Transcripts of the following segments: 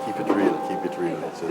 Keep it real, keep it real. It's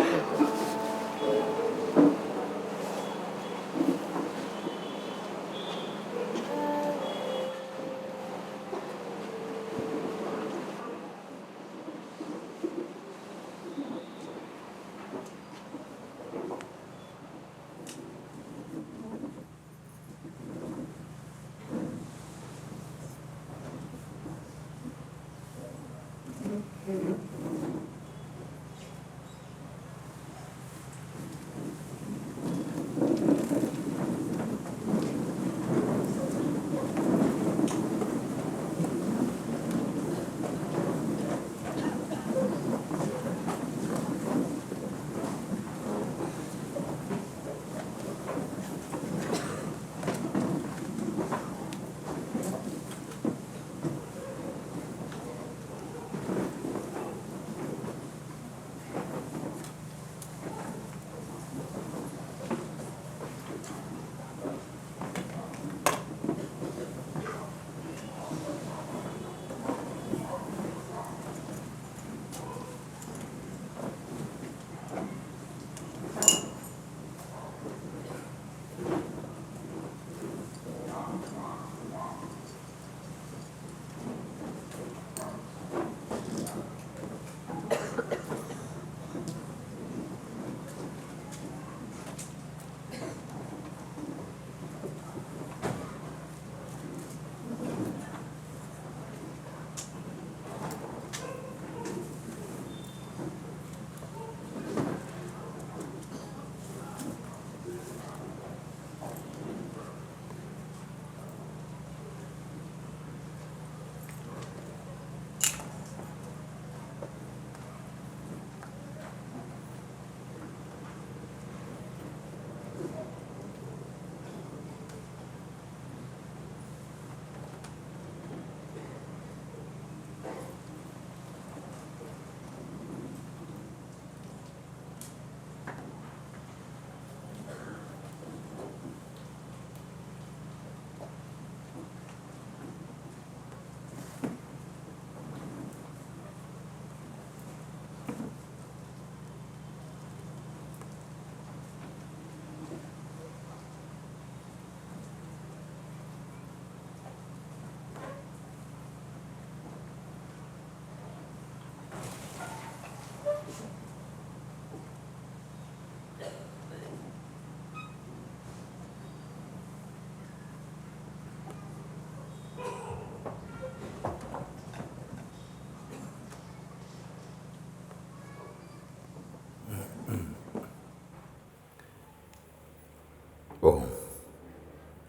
Oh,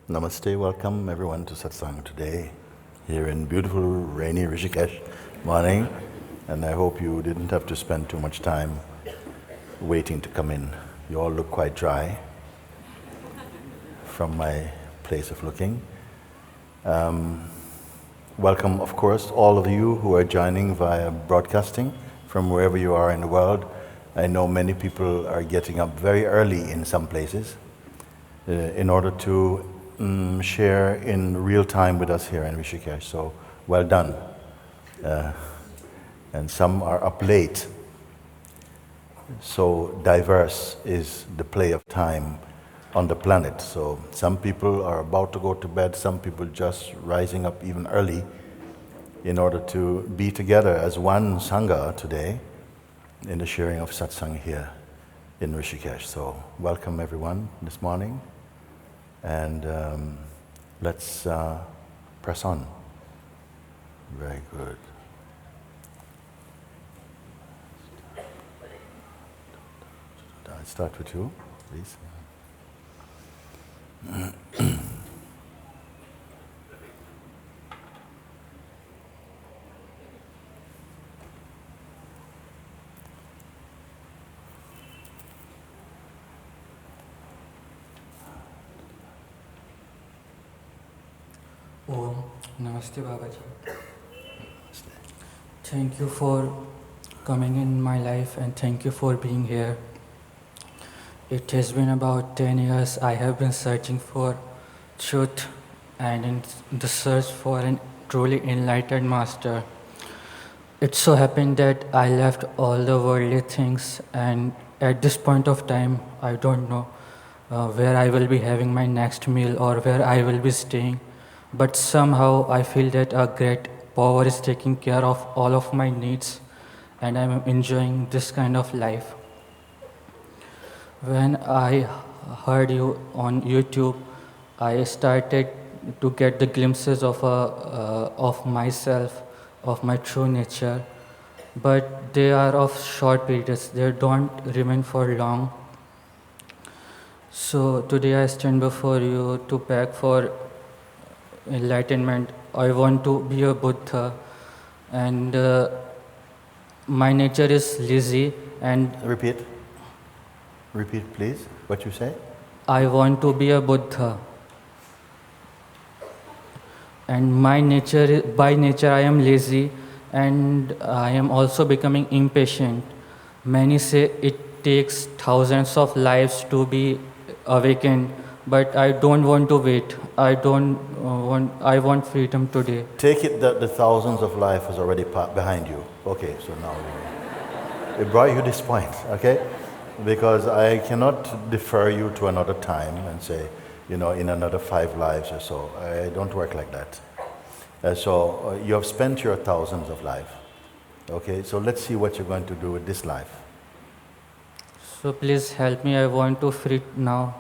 namaste, welcome everyone to Satsang today, here in beautiful rainy Rishikesh morning, and I hope you didn't have to spend too much time waiting to come in. You all look quite dry from my place of looking. Welcome, of course, all of you who are joining via broadcasting from wherever you are in the world. I know many people are getting up very early in some places in order to share in real time with us here in Rishikesh. So, well done. And some are up late. So diverse is the play of time on the planet. So some people are about to go to bed, some people just rising up even early in order to be together as one Sangha today in the sharing of Satsang here in Rishikesh. So welcome everyone this morning, and let's press on. Very good. I'll start with you, please. Om Namaste Babaji. Thank you for coming in my life and thank you for being here. It has been about 10 years I have been searching for truth and in the search for an truly enlightened master. It so happened that I left all the worldly things, and at this point of time, I don't know where I will be having my next meal or where I will be staying. But somehow I feel that a great power is taking care of all of my needs, and I'm enjoying this kind of life. When I heard you on YouTube, I started to get the glimpses of myself, of my true nature, but they are of short periods. They don't remain for long. So today I stand before you to beg for enlightenment. I want to be a Buddha, and my nature is lazy, and Repeat, please, what you say. I want to be a Buddha. And my nature, by nature, I am lazy, and I am also becoming impatient. Many say it takes thousands of lives to be awakened, but I don't want to wait. I want freedom today. Take it that the thousands of life is already behind you. Okay, so now it brought you this point, okay? Because I cannot defer you to another time and say, in another 5 lives or so. I don't work like that. So you have spent your thousands of life. Okay, so let's see what you're going to do with this life. So please help me. I want to free now.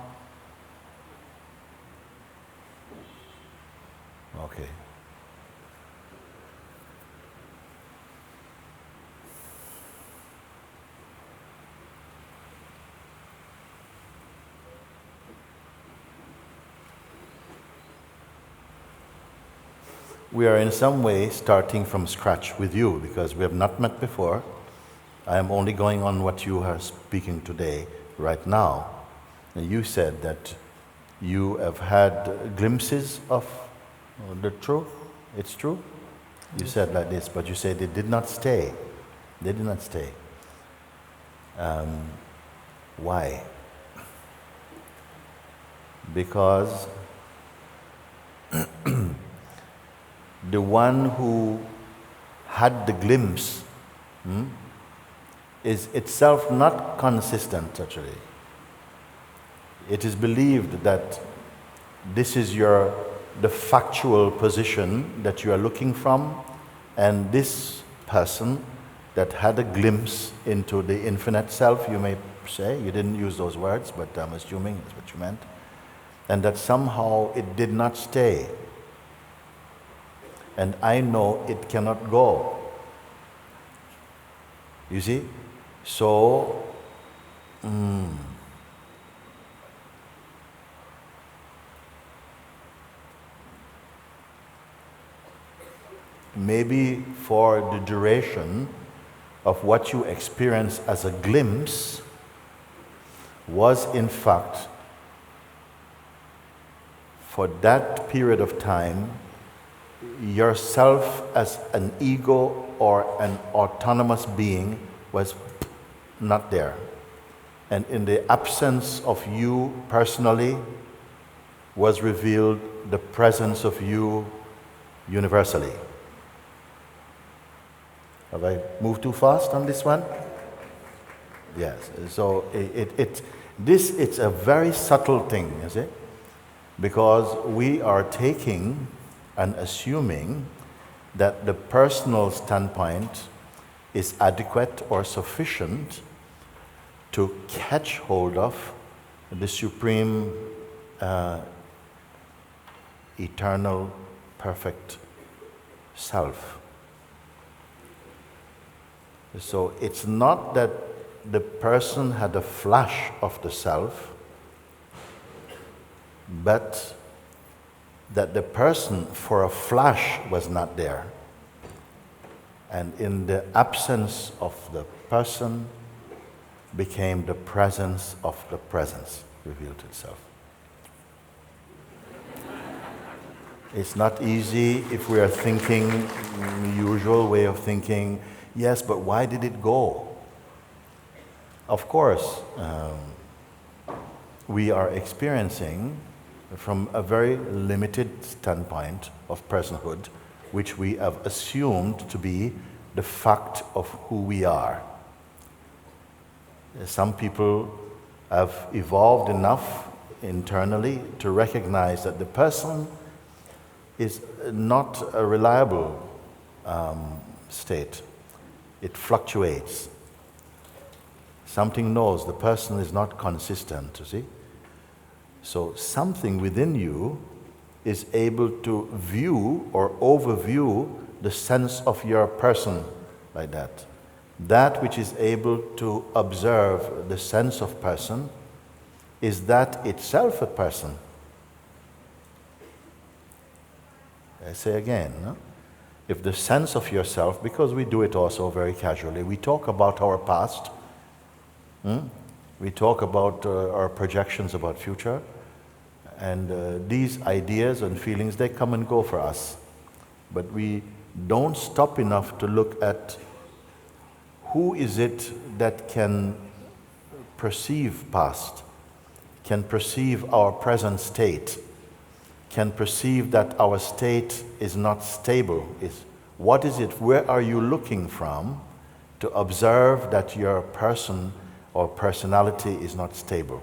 Okay. We are in some way starting from scratch with you because we have not met before. I am only going on what you are speaking today, right now. And you said that you have had glimpses of the truth. It's true? You said like this, but you said they did not stay. They did not stay. Why? Because the one who had the glimpse is itself not consistent, actually. It is believed that this is the factual position that you are looking from, and this person that had a glimpse into the infinite self, you may say, you didn't use those words, but I'm assuming that's what you meant, and that somehow it did not stay. And I know it cannot go. You see? So, maybe for the duration of what you experience as a glimpse was in fact, for that period of time, yourself as an ego or an autonomous being was not there. And in the absence of you personally was revealed the presence of you universally. Have I moved too fast on this one? Yes. So it's a very subtle thing, is it? Because we are taking and assuming that the personal standpoint is adequate or sufficient to catch hold of the supreme, eternal, perfect self. So it's not that the person had a flash of the self, but that the person for a flash was not there. And in the absence of the person became the presence of the presence revealed itself. It's not easy if we are thinking the usual way of thinking, yes, but why did it go? Of course, we are experiencing from a very limited standpoint of personhood, which we have assumed to be the fact of who we are. Some people have evolved enough internally to recognize that the person is not a reliable state. It fluctuates. Something knows the person is not consistent, you see. So something within you is able to view or overview the sense of your person like that. That which is able to observe the sense of person, is that itself a person? I say again, no? If the sense of yourself, because we do it also very casually, we talk about our past, we talk about our projections about future, and these ideas and feelings, they come and go for us. But we don't stop enough to look at who is it that can perceive past, can perceive our present state, can perceive that our state is not stable. What is it, where are you looking from to observe that your person or personality is not stable?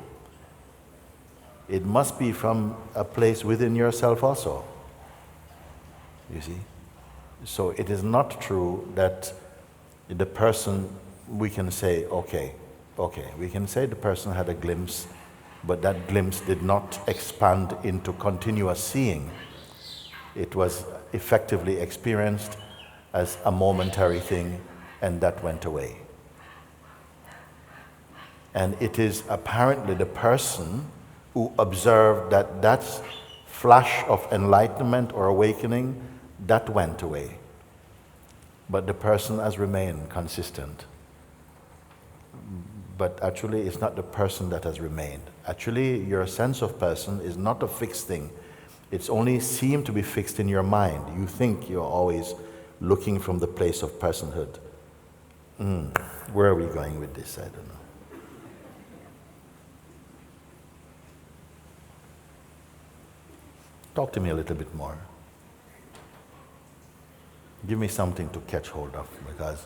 It must be from a place within yourself also, you see. So it is not true that the person, we can say, okay, we can say the person had a glimpse, but that glimpse did not expand into continuous seeing. It was effectively experienced as a momentary thing, and that went away. And it is apparently the person who observed that that flash of enlightenment or awakening, that went away. But the person has remained consistent. But actually, it's not the person that has remained. Actually, your sense of person is not a fixed thing. It's only seemed to be fixed in your mind. You think you're always looking from the place of personhood. Where are we going with this? I don't know. Talk to me a little bit more. Give me something to catch hold of, because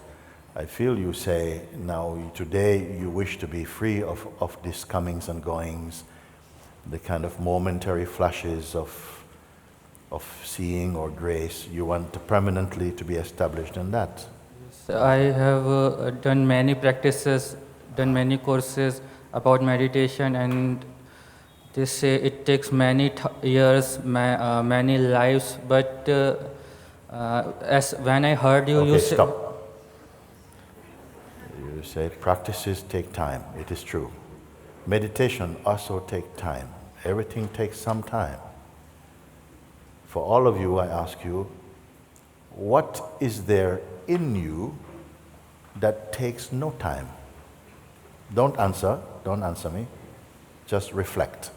I feel you say now today you wish to be free of these comings and goings, the kind of momentary flashes of seeing or grace. You want permanently to be established in that. I have done many practices, done many courses about meditation, and they say it takes many years, many lives, but as when I heard you, Okay, you say... stop. You say practices take time. It is true. Meditation also takes time. Everything takes some time. For all of you, I ask you, what is there in you that takes no time? Don't answer me. Just reflect.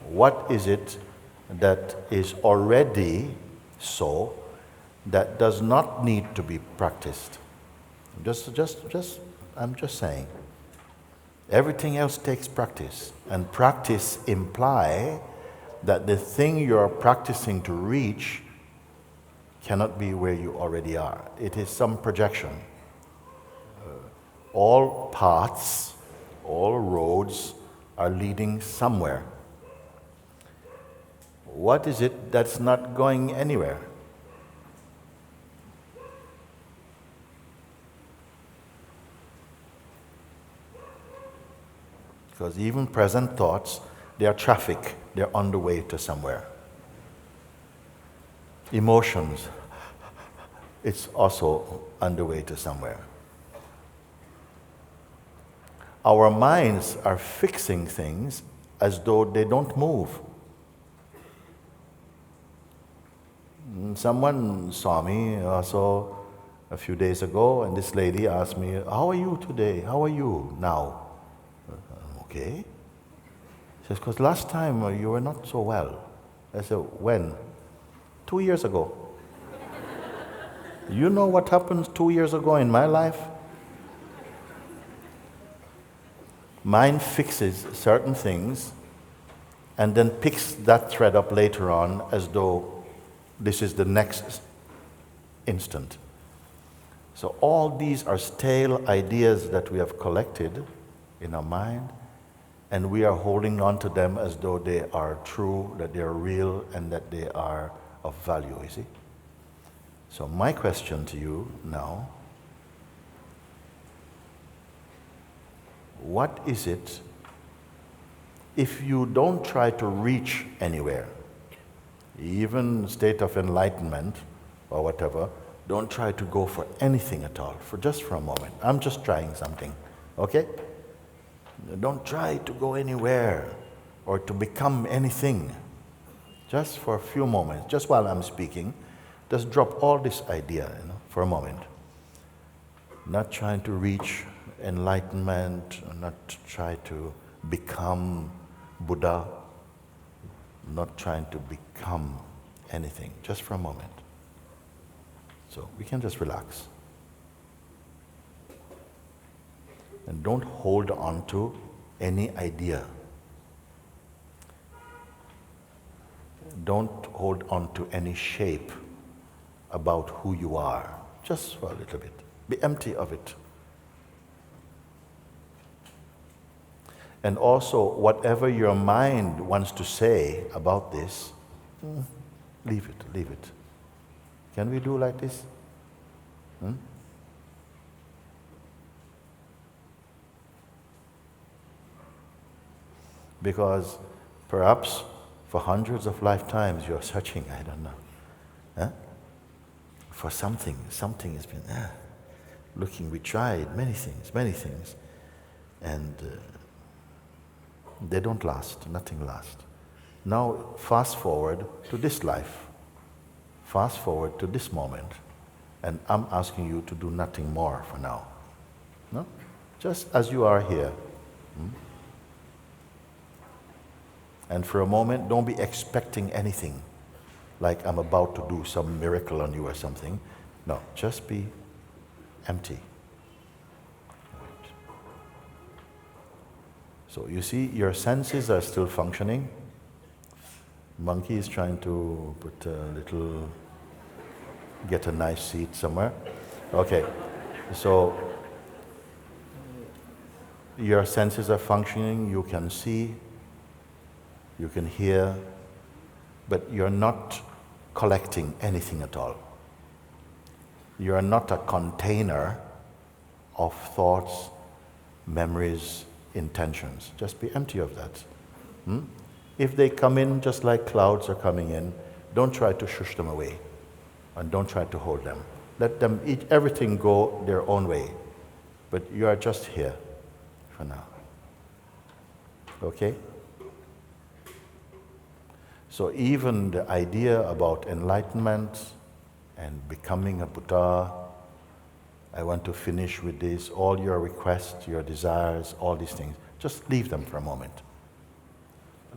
What is it that is already so that does not need to be practiced? I'm just saying. Everything else takes practice, and practice imply that the thing you're practicing to reach cannot be where you already are. It is some projection. All paths, all roads are leading somewhere. What is it that's not going anywhere? Because even present thoughts, they are traffic. They're on the way to somewhere. Emotions, it's also on the way to somewhere. Our minds are fixing things as though they don't move. Someone saw me also a few days ago, and this lady asked me, "How are you today? How are you now?" Okay. She says, "Because last time you were not so well." I said, "When?" 2 years ago. You know what happened 2 years ago in my life? Mind fixes certain things and then picks that thread up later on as though this is the next instant. So all these are stale ideas that we have collected in our mind, and we are holding on to them as though they are true, that they are real, and that they are of value, you see? So my question to you now, what is it, if you don't try to reach anywhere, even state of enlightenment or whatever, don't try to go for anything at all, just for a moment. I'm just trying something, okay? Don't try to go anywhere or to become anything. Just for a few moments, just while I'm speaking, just drop all this idea, for a moment. Not trying to reach enlightenment, not try to become Buddha, not trying to become anything, just for a moment. So we can just relax. And don't hold on to any idea. Don't hold on to any shape about who you are, just for a little bit. Be empty of it. And also, whatever your mind wants to say about this, leave it. Can we do like this? Because perhaps for hundreds of lifetimes you're searching, I don't know, for something. Something has been looking. We tried many things, and they don't last. Nothing lasts. Now fast forward to this life. Fast forward to this moment, and I'm asking you to do nothing more for now. No? Just as you are here. And for a moment, don't be expecting anything, like I'm about to do some miracle on you or something. No, just be empty. Right. So you see, your senses are still functioning. Monkey is trying to get a nice seat somewhere. Okay, so your senses are functioning, you can see, you can hear, but you're not collecting anything at all. You are not a container of thoughts, memories, intentions. Just be empty of that. If they come in just like clouds are coming in, don't try to shush them away, and don't try to hold them. Let them everything go their own way. But you are just here for now. Okay? So even the idea about enlightenment and becoming a Buddha, I want to finish with this, all your requests, your desires, all these things, just leave them for a moment.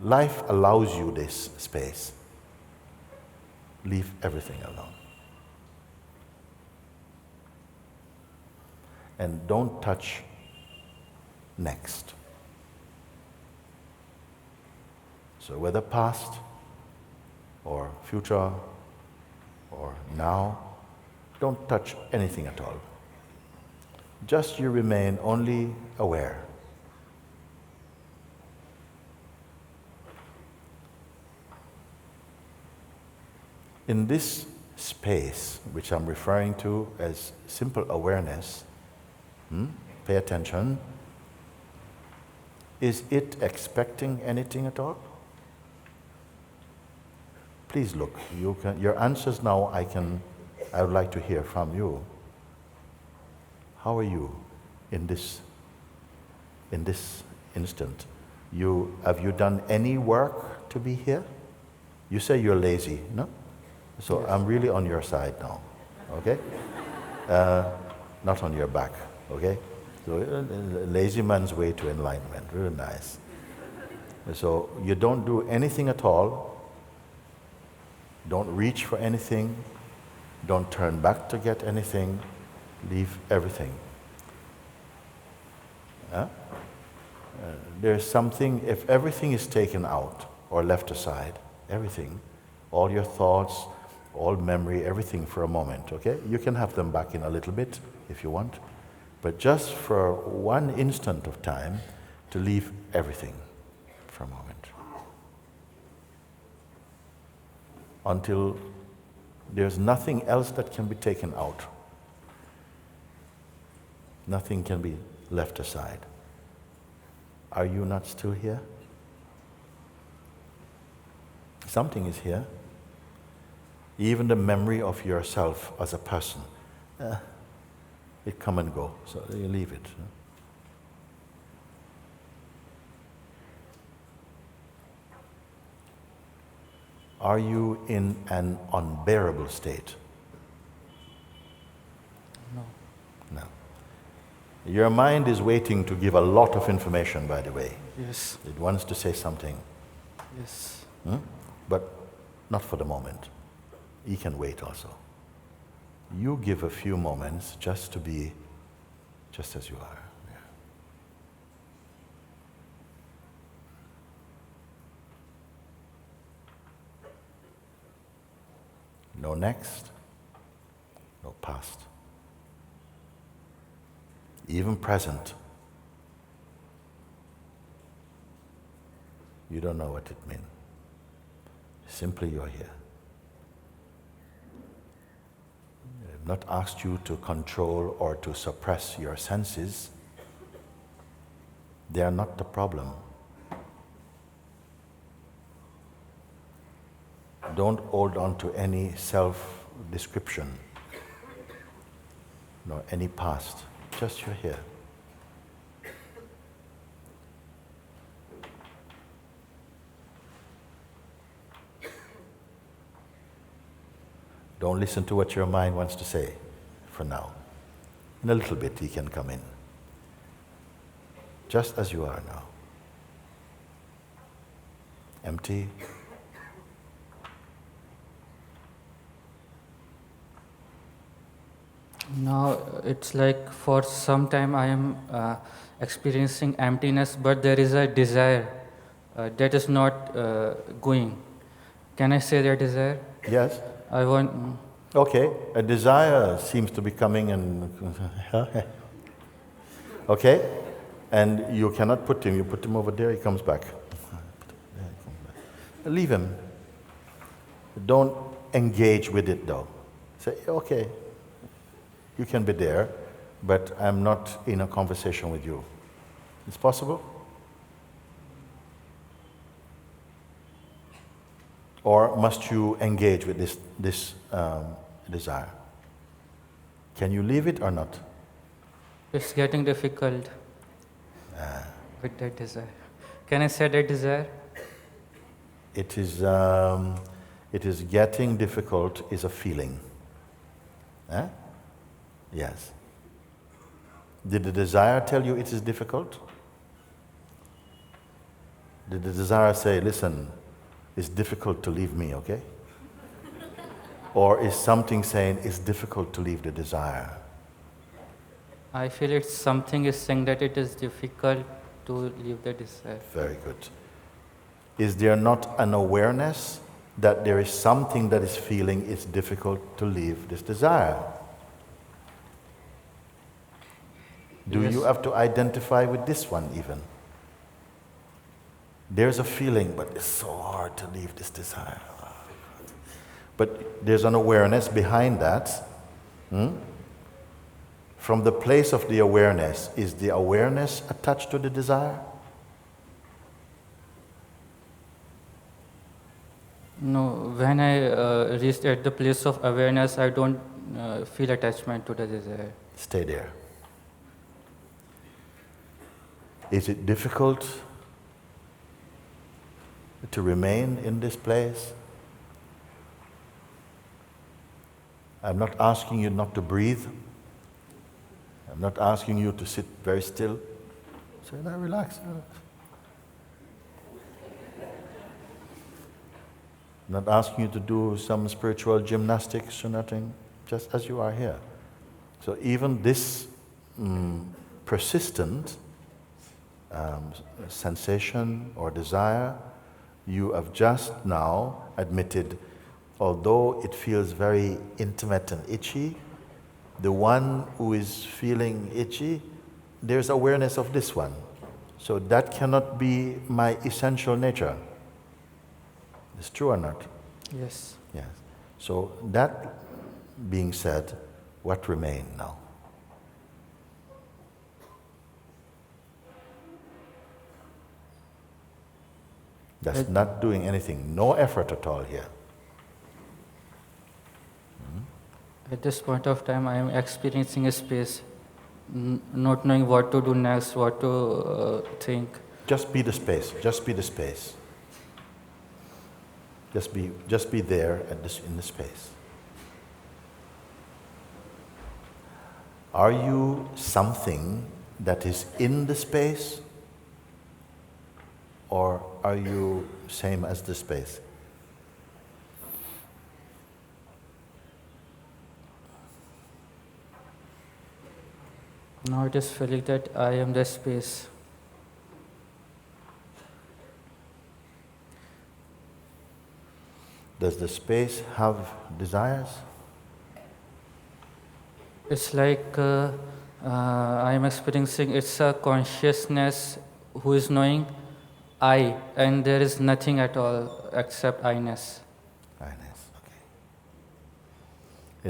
Life allows you this space. Leave everything alone. And don't touch next. So whether past or future or now, don't touch anything at all. Just you remain only aware. In this space, which I'm referring to as simple awareness, pay attention. Is it expecting anything at all? Please look. Your answers now I would like to hear from you. How are you in this instant? Have you done any work to be here? You say you're lazy, no? So yes. I'm really on your side now, okay? Not on your back, okay? So lazy man's way to enlightenment, really nice. So you don't do anything at all. Don't reach for anything. Don't turn back to get anything. Leave everything. There's something, if everything is taken out or left aside, everything, all your thoughts, all memory, everything for a moment, okay? You can have them back in a little bit if you want, but just for one instant of time to leave everything for a moment. Until there's nothing else that can be taken out. Nothing can be left aside. Are you not still here? Something is here. Even the memory of yourself as a person, it come and go, so you leave it. Are you in an unbearable state? No. No. Your mind is waiting to give a lot of information, by the way. Yes. It wants to say something. Yes. But not for the moment. He can wait also. You give a few moments just to be just as you are. Yeah. No next, no past. Even present. You don't know what it means. Simply you're here. I've not asked you to control or to suppress your senses. They are not the problem. Don't hold on to any self-description, nor any past. Just you're here. Don't listen to what your mind wants to say for now. In a little bit, he can come in. Just as you are now. Empty. Now it's like for some time I am experiencing emptiness, but there is a desire that is not going. Can I say that desire? Yes? I want. Okay, a desire seems to be coming and... Okay? And you cannot put him. You put him over there, he comes back. Leave him. Don't engage with it though. Say, okay, you can be there, but I'm not in a conversation with you. It's possible? Or must you engage with this desire? Can you leave it or not? It's getting difficult with that desire. Can I say that desire? It is getting difficult is a feeling. Yes. Did the desire tell you it is difficult? Did the desire say, listen, it's difficult to leave me, okay? Or is something saying it's difficult to leave the desire? I feel it's something is saying that it is difficult to leave the desire. Very good. Is there not an awareness that there is something that is feeling it's difficult to leave this desire? Do Yes. you have to identify with this one even? There's a feeling, but it's so hard to leave this desire. But there's an awareness behind that. From the place of the awareness, is the awareness attached to the desire? No, when I reach at the place of awareness, I don't feel attachment to the desire. Stay there. Is it difficult to remain in this place? I'm not asking you not to breathe. I'm not asking you to sit very still. Say, no, relax. I'm not asking you to do some spiritual gymnastics or nothing, just as you are here. So even this persistent sensation or desire, you have just now admitted although it feels very intimate and itchy, the one who is feeling itchy, there's awareness of this one. So that cannot be my essential nature. Is true or not? Yes. Yes. So that being said, what remains now? That's not doing anything, no effort at all here. At this point of time, I am experiencing a space, not knowing what to do next, what to think. Just be the space. Just be the space. Just be there in the space. Are you something that is in the space, or are you same as the space? Now it is feeling that I am the space. Does the space have desires? It's like I am experiencing, it's a consciousness who is knowing I, and there is nothing at all except I-ness. I-ness, okay.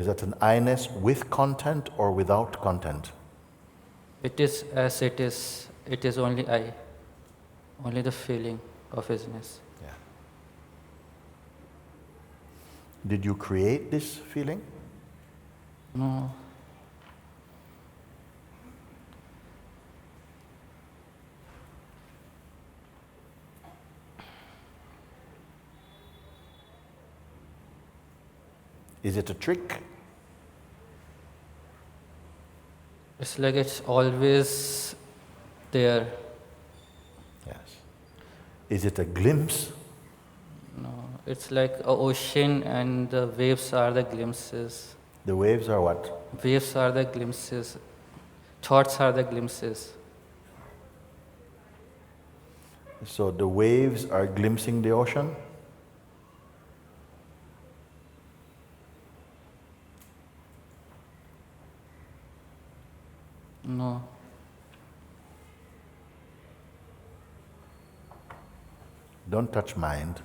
Is that an I-ness with content or without content? It is as it is only I, only the feeling of isness. Yeah. Did you create this feeling? No. Is it a trick? It's like it's always there. Yes. Is it a glimpse? No, it's like an ocean and the waves are the glimpses. The waves are what? Waves are the glimpses. Thoughts are the glimpses. So the waves are glimpsing the ocean? No. Don't touch mind.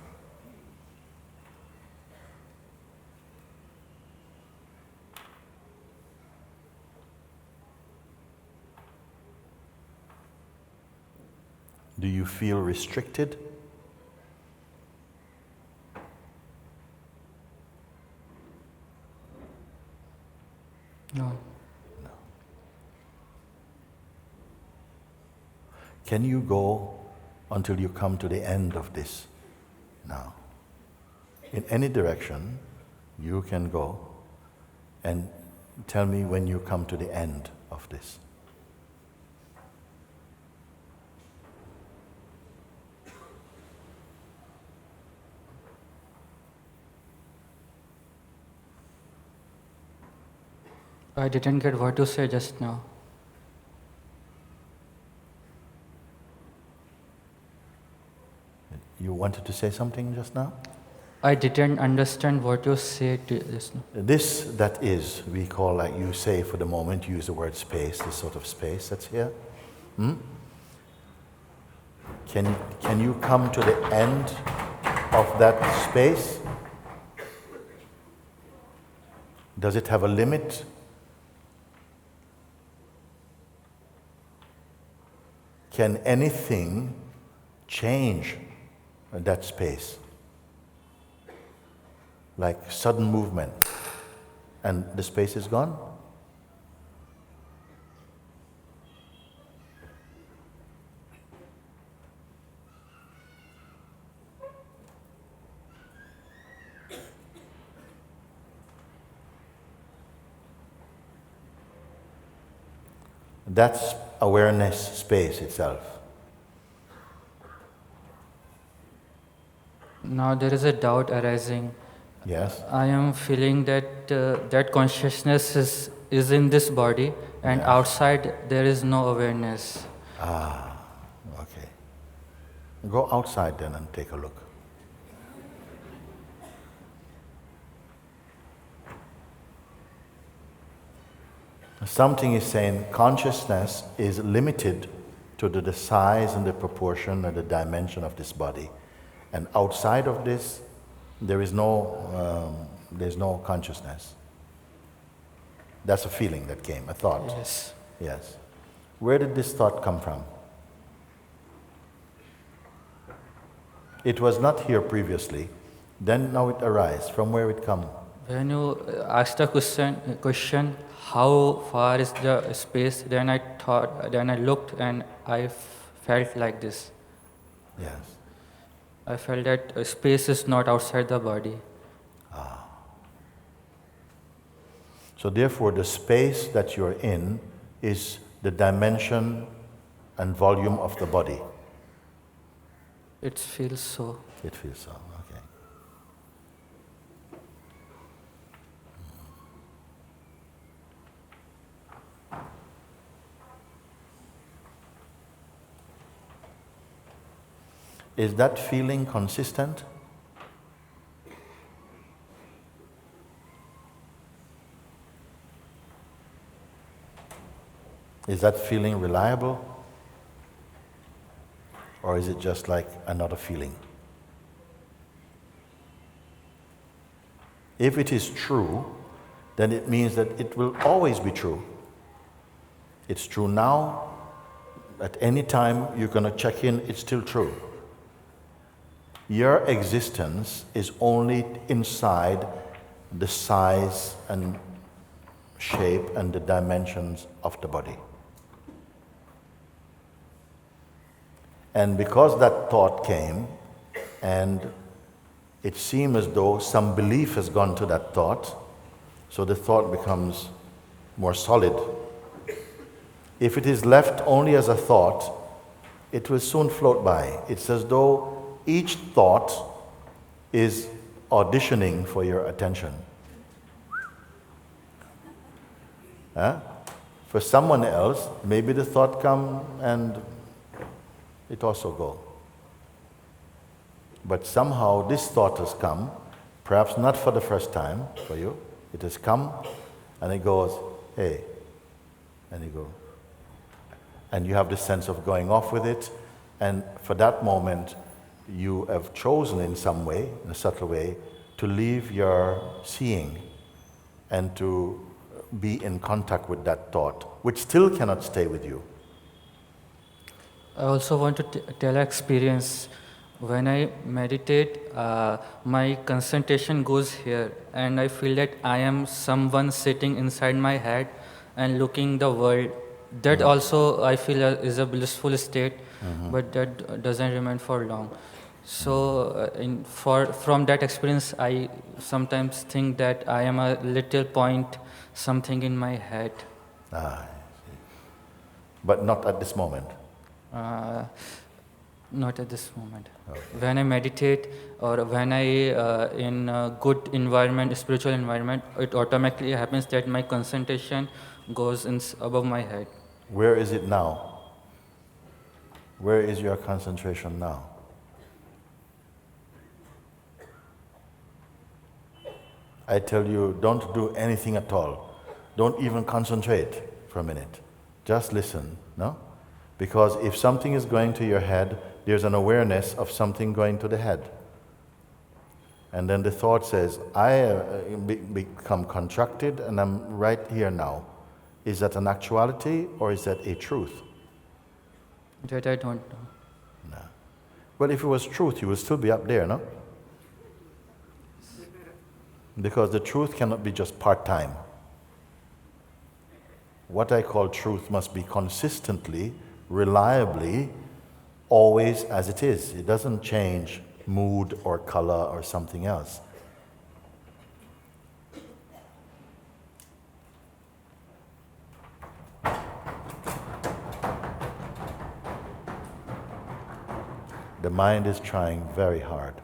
Do you feel restricted? No. No. Can you go until you come to the end of this now? In any direction, you can go and tell me when you come to the end of this. I didn't get what you said just now. You wanted to say something just now? I didn't understand what you said just now. This that is, we call, like you say for the moment, use the word space, this sort of space that's here. Can you come to the end of that space? Does it have a limit? Can anything change that space? Like sudden movement, and the space is gone? That's awareness space itself. Now there is a doubt arising. Yes? I am feeling that that consciousness is in this body, and Yes. outside there is no awareness. Okay. Go outside then and take a look. Something is saying consciousness is limited to the size and the proportion and the dimension of this body. And outside of this, there's no consciousness. That's a feeling that came, a thought. Yes. Yes. Where did this thought come from? It was not here previously. Then now it arises. From where it come? When you asked the question, how far is the space? Then I looked and I felt like this. Yes. I felt that space is not outside the body. So therefore, the space that you're in is the dimension and volume of the body. It feels so. It feels so, okay. Is that feeling consistent? Is that feeling reliable? Or is it just like another feeling? If it is true, then it means that it will always be true. It's true now. At any time you're going to check in, it's still true. Your existence is only inside the size and shape and the dimensions of the body. And because that thought came, and it seemed as though some belief has gone to that thought, so the thought becomes more solid. If it is left only as a thought, it will soon float by. It's as though each thought is auditioning for your attention. For someone else, maybe the thought come and it also go. But somehow this thought has come, perhaps not for the first time for you. It has come and it goes, hey, and you go. And you have this sense of going off with it, and for that moment you have chosen in some way, in a subtle way, to leave your seeing and to be in contact with that thought, which still cannot stay with you. I also want to tell an experience. When I meditate, my concentration goes here, and I feel that I am someone sitting inside my head and looking the world. That also I feel is a blissful state, but that doesn't remain for long. So from that experience, I sometimes think that I am a little point, something in my head. I see. But not at this moment. Not at this moment. Okay. When I meditate or when I in a good environment, spiritual environment, it automatically happens that my concentration goes above my head. Where is it now? Where is your concentration now? I tell you, don't do anything at all. Don't even concentrate for a minute. Just listen, no? Because if something is going to your head, there's an awareness of something going to the head. And then the thought says, I become contracted and I'm right here now. Is that an actuality or is that a truth? That I don't know. No. Well, if it was truth, you would still be up there, no? Because the truth cannot be just part-time. What I call truth must be consistently, reliably, always as it is. It doesn't change mood or color or something else. The mind is trying very hard.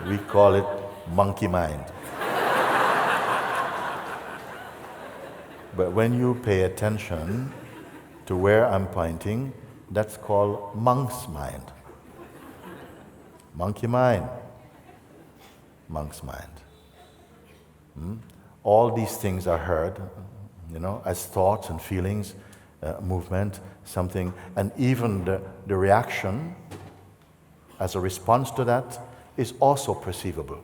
We call it monkey mind. But when you pay attention to where I'm pointing, that's called monk's mind. Monkey mind, monk's mind. All these things are heard, as thoughts and feelings, movement, something, and even the reaction as a response to that is also perceivable.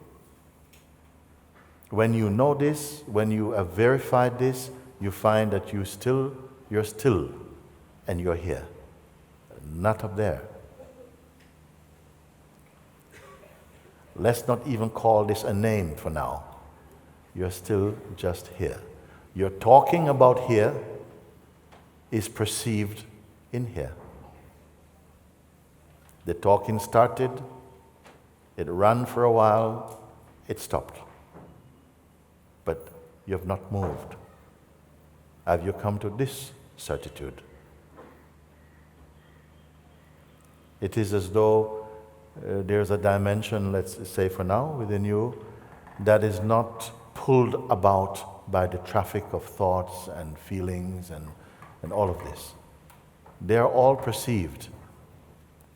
When you know this, when you have verified this, you find that you're still, and you're here, not up there. Let's not even call this a name for now. You're still just here. You're talking about here is perceived in here. The talking started, it ran for a while, it stopped. But you have not moved. Have you come to this certitude? It is as though there's a dimension, let's say for now, within you, that is not pulled about by the traffic of thoughts and feelings and all of this. They are all perceived,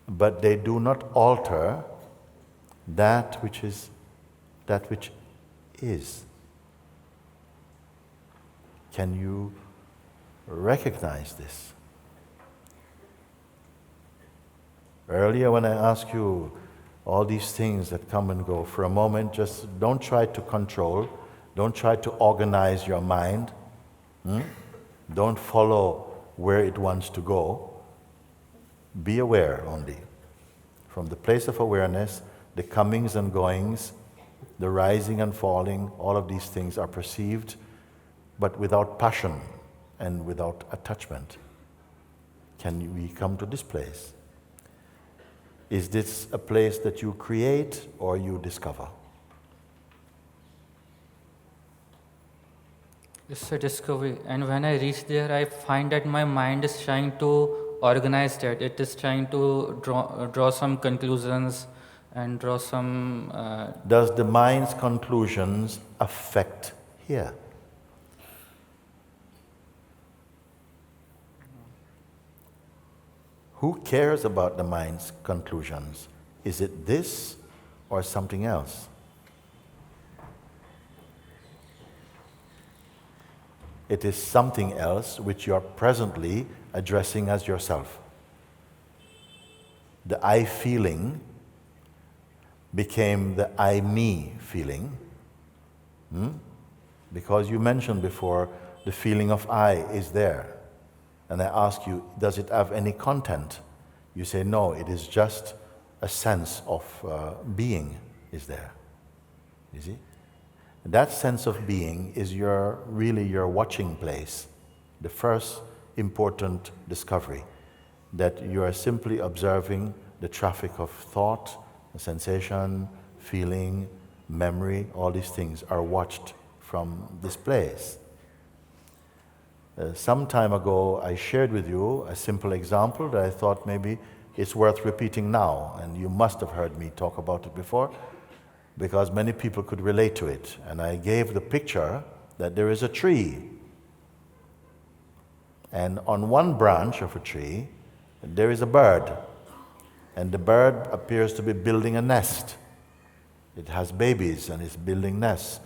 but they do not alter that which is. Can you recognize this? Earlier when I asked you all these things that come and go, for a moment just don't try to control, don't try to organize your mind, don't follow where it wants to go. Be aware only. From the place of awareness, the comings and goings, the rising and falling, all of these things are perceived, but without passion and without attachment. Can we come to this place? Is this a place that you create or you discover? It's a discovery, and when I reach there, I find that my mind is trying to organize that. It is trying to draw some conclusions and draw some. Does the mind's conclusions affect here? Who cares about the mind's conclusions? Is it this or something else? It is something else which you are presently addressing as yourself. The I feeling became the I me feeling. Because you mentioned before the feeling of I is there. And I ask you, does it have any content? You say, no, it is just a sense of being is there. You see? That sense of being is really your watching place. The first important discovery, that you are simply observing the traffic of thought, sensation, feeling, memory, all these things are watched from this place. Some time ago, I shared with you a simple example that I thought maybe it's worth repeating now, and you must have heard me talk about it before, because many people could relate to it. And I gave the picture that there is a tree, and on one branch of a tree, there is a bird, and the bird appears to be building a nest. It has babies and it's building nests.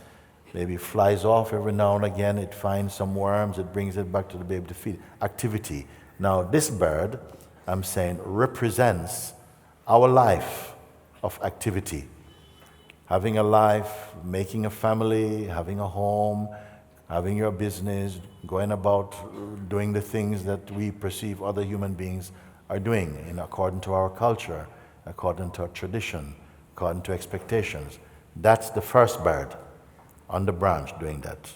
Maybe flies off every now and again, it finds some worms, it brings it back to the baby to feed. Activity. Now this bird, I'm saying, represents our life of activity. Having a life, making a family, having a home, having your business, going about doing the things that we perceive other human beings are doing according to our culture, according to our tradition, according to expectations. That's the first bird on the branch doing that.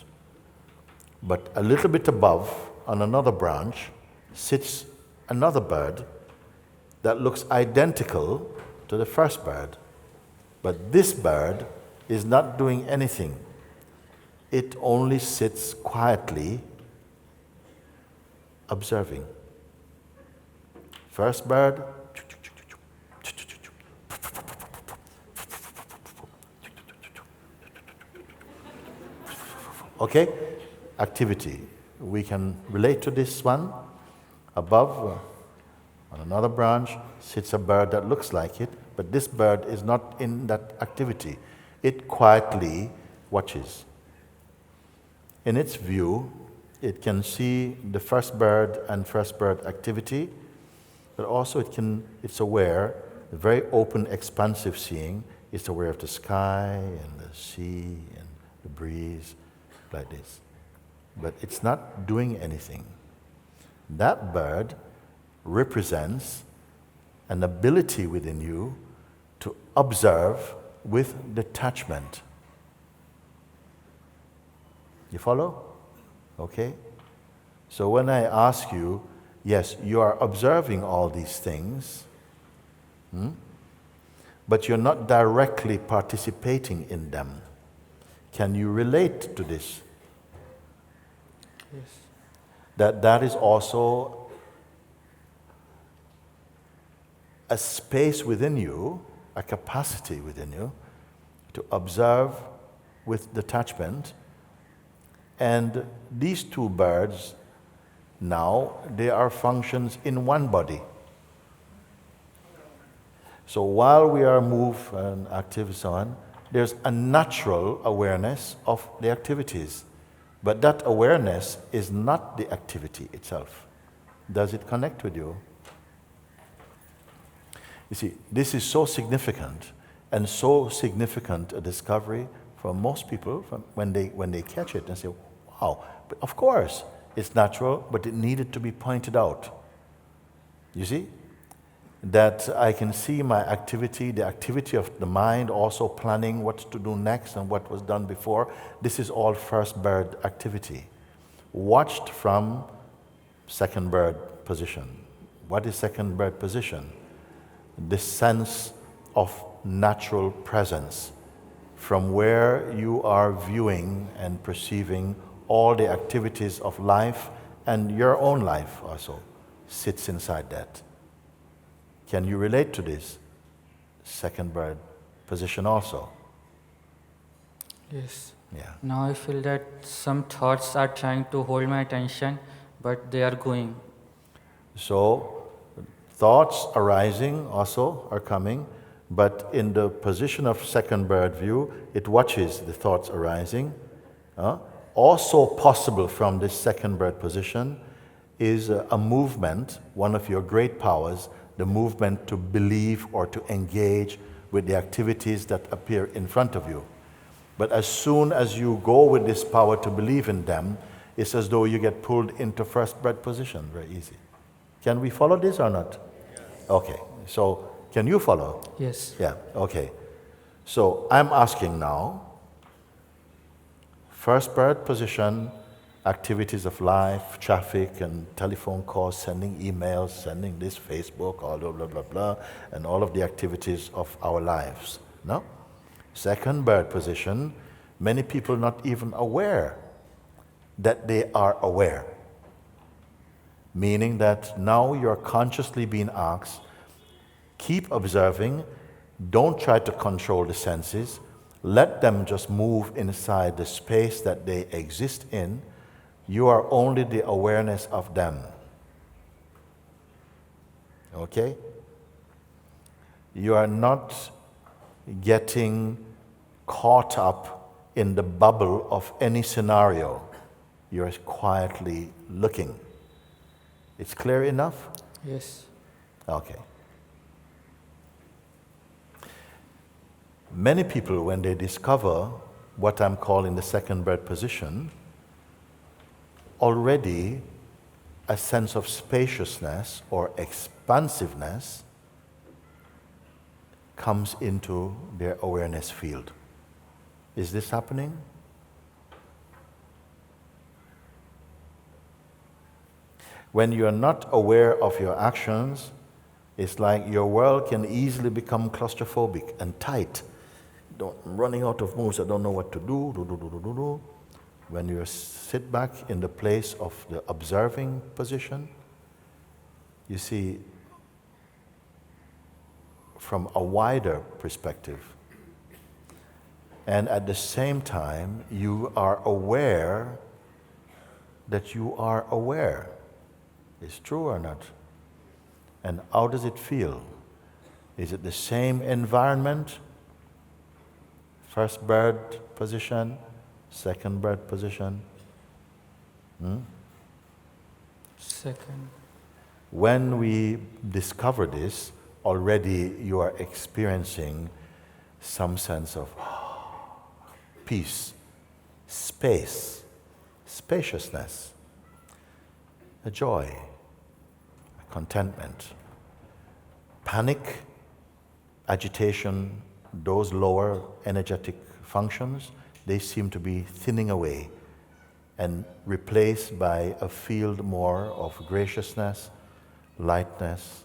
But a little bit above, on another branch, sits another bird that looks identical to the first bird. But this bird is not doing anything. It only sits quietly observing. First bird, okay? Activity. We can relate to this one. Above, on another branch, sits a bird that looks like it, but this bird is not in that activity. It quietly watches. In its view, it can see the first bird and first bird activity, but also it's aware, a very open, expansive seeing. It's aware of the sky and the sea and the breeze, like this. But it's not doing anything. That bird represents an ability within you to observe with detachment. You follow? Okay? So when I ask you, yes, you are observing all these things, but you're not directly participating in them. Can you relate to this? Yes. That is also a space within you, a capacity within you to observe with detachment. And these two birds now, they are functions in one body. So while we are moved and active so on, there's a natural awareness of the activities. But that awareness is not the activity itself. Does it connect with you? You see, this is so significant, and so significant a discovery for most people when they catch it and say, wow, but of course, it's natural, but it needed to be pointed out. You see? That I can see my activity, the activity of the mind, also planning what to do next and what was done before. This is all first bird activity, watched from second bird position. What is second bird position? The sense of natural presence, from where you are viewing and perceiving all the activities of life, and your own life also sits inside that. Can you relate to this second bird position also? Yes. Yeah. Now I feel that some thoughts are trying to hold my attention, but they are going. So thoughts arising also are coming, but in the position of second bird view, it watches the thoughts arising. Also possible from this second bird position is a movement, one of your great powers, the movement to believe or to engage with the activities that appear in front of you. But as soon as you go with this power to believe in them, it's as though you get pulled into first bird position, very easy. Can we follow this or not? Yes. Okay, so can you follow? Yes. Yeah, okay. So I'm asking now, first bird position, activities of life, traffic and telephone calls, sending emails, sending this, Facebook, all blah, blah, blah, blah, and all of the activities of our lives, no? Second bird position, many people not even aware that they are aware. Meaning that now you're consciously being asked, keep observing, don't try to control the senses, let them just move inside the space that they exist in. You are only the awareness of them. Okay? You are not getting caught up in the bubble of any scenario. You're quietly looking. It's clear enough? Yes. Okay. Many people, when they discover what I'm calling the second bird position, already a sense of spaciousness or expansiveness comes into their awareness field. Is this happening? When you're not aware of your actions, it's like your world can easily become claustrophobic and tight. I'm running out of moves, I don't know what to do. When you sit back in the place of the observing position, you see from a wider perspective. And at the same time, you are aware that you are aware. Is true or not? And how does it feel? Is it the same environment? First bird position, second bird position. Second. When we discover this, already you are experiencing some sense of peace, space, spaciousness, a joy, a contentment. Panic, agitation, those lower energetic functions, they seem to be thinning away and replaced by a field more of graciousness, lightness,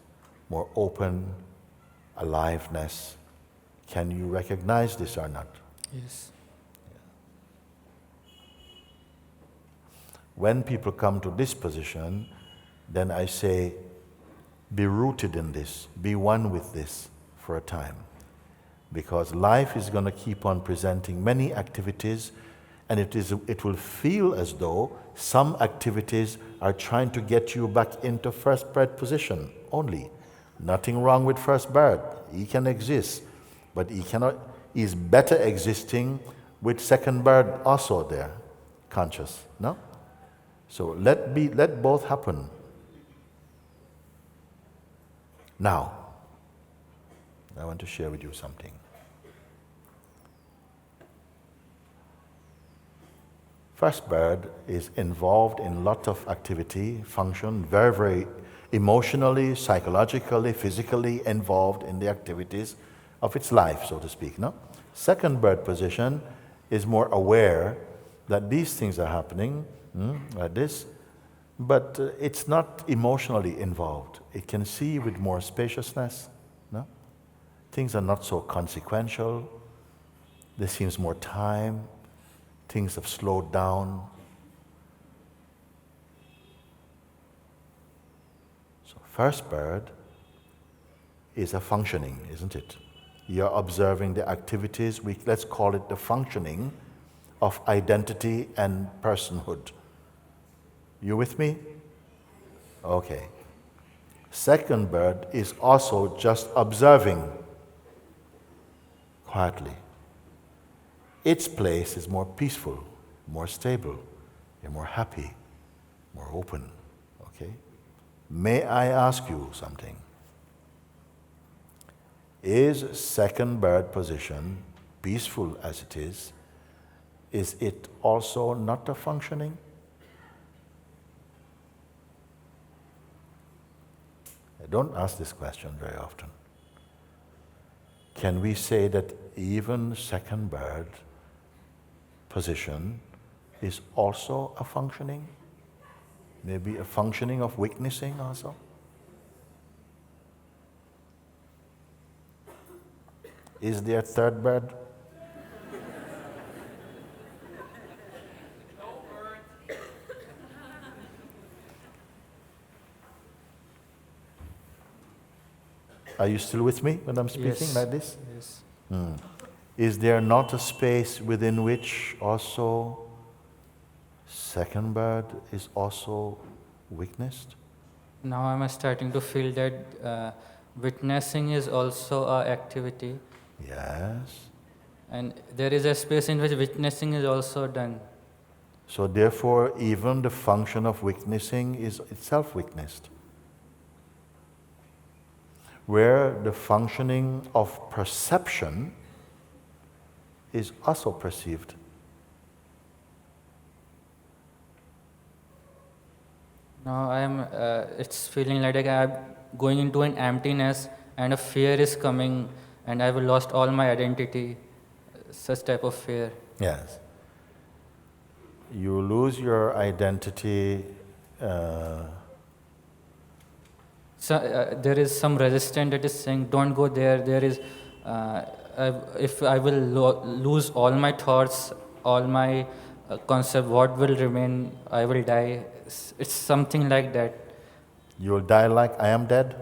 more open, aliveness. Can you recognize this or not? Yes. When people come to this position, then I say, be rooted in this, be one with this for a time. Because life is going to keep on presenting many activities, and it will feel as though some activities are trying to get you back into first bird position only. Nothing wrong with first bird. He can exist, but he is better existing with second bird also there, conscious, no? So let both happen. Now, I want to share with you something. First bird is involved in lot of activity, function, very, very emotionally, psychologically, physically involved in the activities of its life, so to speak, no? Second bird position is more aware that these things are happening, like this, but it's not emotionally involved. It can see with more spaciousness, no? Things are not so consequential. There seems more time. Things have slowed down. So first bird is a functioning, isn't it? You're observing the activities, let's call it the functioning of identity and personhood. You with me? Okay. Second bird is also just observing quietly. Its place is more peaceful, more stable, you're more happy, more open. Okay? May I ask you something? Is second bird position, peaceful as it is it also not a functioning? I don't ask this question very often. Can we say that even second bird position is also a functioning? Maybe a functioning of witnessing also? Is there third bird? Are you still with me when I'm speaking like this? Yes. Is there not a space within which also second bird is also witnessed? Now I'm starting to feel that witnessing is also an activity, Yes. and there is a space in which witnessing is also done. So therefore, even the function of witnessing is itself witnessed. Where the functioning of perception is also perceived. Now it's feeling like I'm going into an emptiness, and a fear is coming, and I've lost all my identity, such type of fear. Yes. You lose your identity. So there is some resistance that is saying, don't go there. There is, if I will lose all my thoughts, all my concept, what will remain? I will die. It's something like that. You will die like I am dead?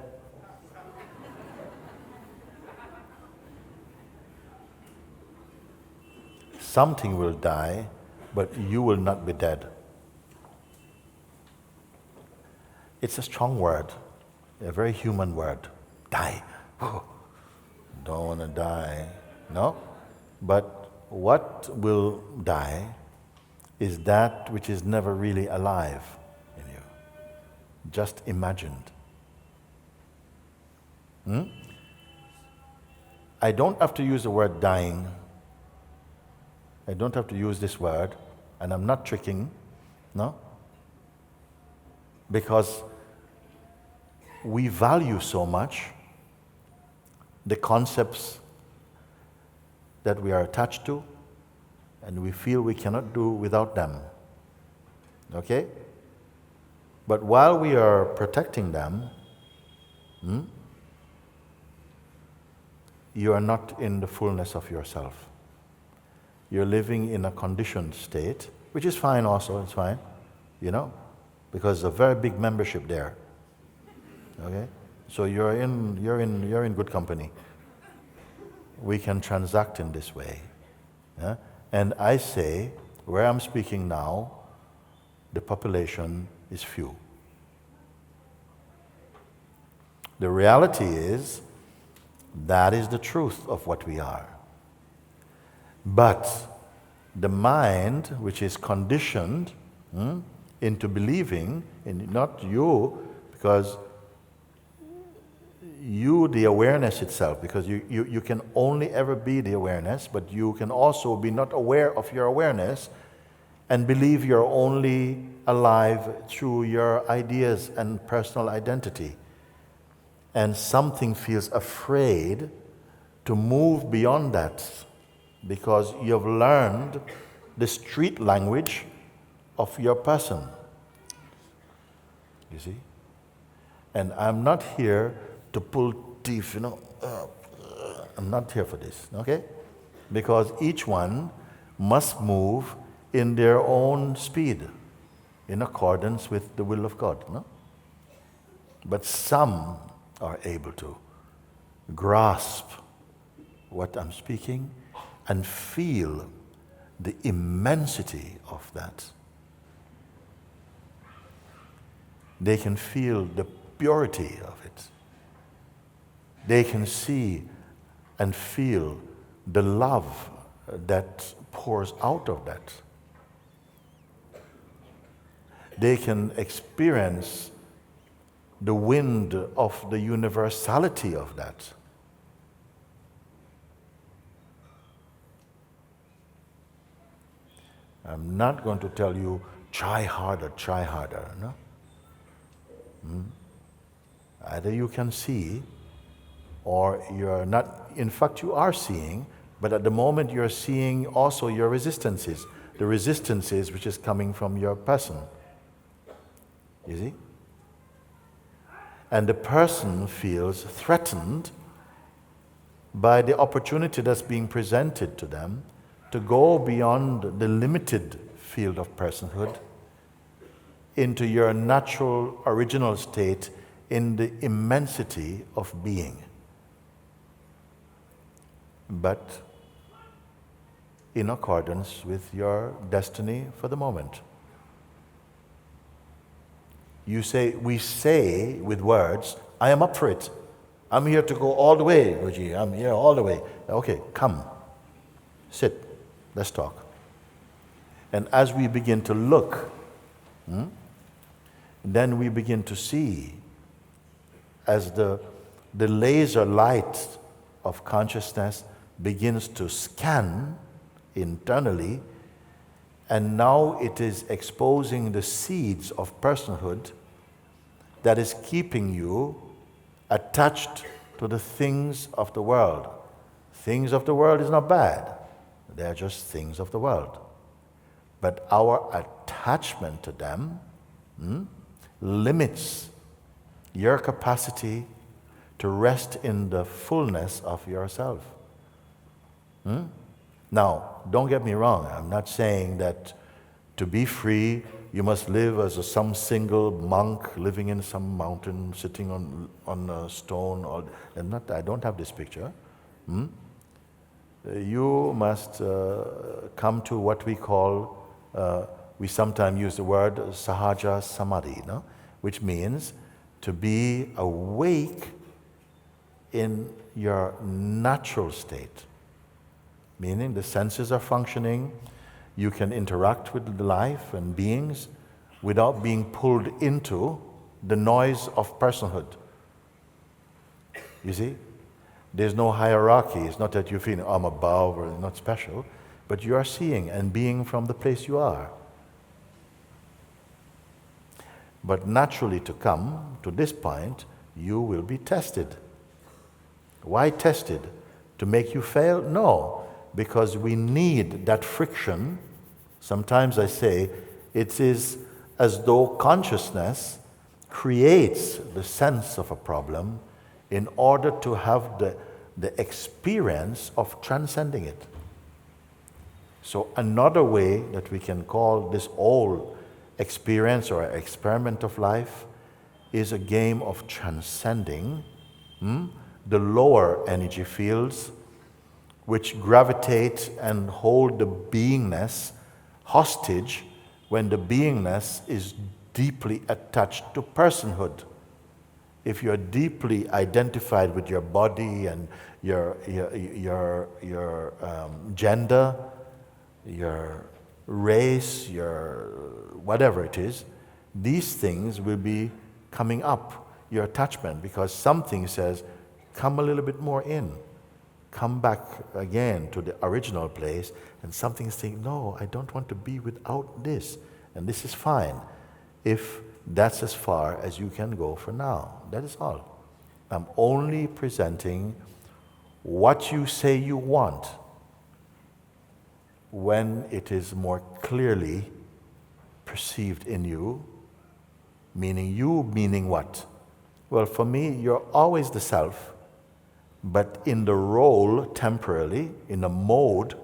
Something will die, but you will not be dead. It's a strong word, a very human word. Die. Oh, don't want to die. No? But what will die is that which is never really alive in you, just imagined. I don't have to use the word dying. I don't have to use this word, and I'm not tricking, no? Because we value so much the concepts that we are attached to, and we feel we cannot do without them. Okay? But while we are protecting them, you are not in the fullness of yourself. You're living in a conditioned state, which is fine also, it's fine, because there's a very big membership there. Okay? So you're in good company. We can transact in this way. Yeah? And I say, where I'm speaking now, the population is few. The reality is, that is the truth of what we are. But the mind, which is conditioned into believing, in not you, because you, the awareness itself, because you can only ever be the awareness, but you can also be not aware of your awareness and believe you're only alive through your ideas and personal identity. And something feels afraid to move beyond that because you've learned the street language of your person. You see? And I'm not here to pull teeth, I'm not here for this, okay? Because each one must move in their own speed, in accordance with the will of God, no? But some are able to grasp what I'm speaking and feel the immensity of that. They can feel the purity of it. They can see and feel the love that pours out of that. They can experience the wind of the universality of that. I'm not going to tell you, try harder, no? Either you can see, or you're not, in fact you are seeing, but at the moment you're seeing also your resistances, the resistances which is coming from your person. You see? And the person feels threatened by the opportunity that's being presented to them to go beyond the limited field of personhood into your natural original state in the immensity of being. But in accordance with your destiny for the moment. We say with words, I am up for it. I'm here to go all the way, Mooji. I'm here all the way. Okay, come. Sit. Let's talk. And as we begin to look, then we begin to see as the laser light of consciousness begins to scan internally, and now it is exposing the seeds of personhood that is keeping you attached to the things of the world. Things of the world is not bad. They are just things of the world. But our attachment to them limits your capacity to rest in the fullness of yourself. Now, don't get me wrong. I'm not saying that to be free, you must live as some single monk living in some mountain, sitting on a stone. I don't have this picture. You must come to what we call, we sometimes use the word sahaja samadhi, no? Which means to be awake in your natural state. Meaning the senses are functioning, You can interact with the life and beings without being pulled into the noise of personhood. You see? There's no hierarchy. It's not that you feel, I'm above or not special, but you are seeing and being from the place you are. But naturally, to come to this point, you will be tested. Why tested? To make you fail? No, because we need that friction. Sometimes I say it is as though consciousness creates the sense of a problem in order to have the experience of transcending it. So another way that we can call this whole experience or experiment of life is a game of transcending the lower energy fields which gravitate and hold the beingness hostage when the beingness is deeply attached to personhood. If you're deeply identified with your body and your gender, your race, your whatever it is, these things will be coming up, your attachment, because something says, come a little bit more in. Come back again to the original place, and something is saying, no, I don't want to be without this, and this is fine. If that's as far as you can go for now, that is all. I'm only presenting what you say you want when it is more clearly perceived in you, meaning what? Well, for me, you're always the self, but in the role, temporarily, in a mode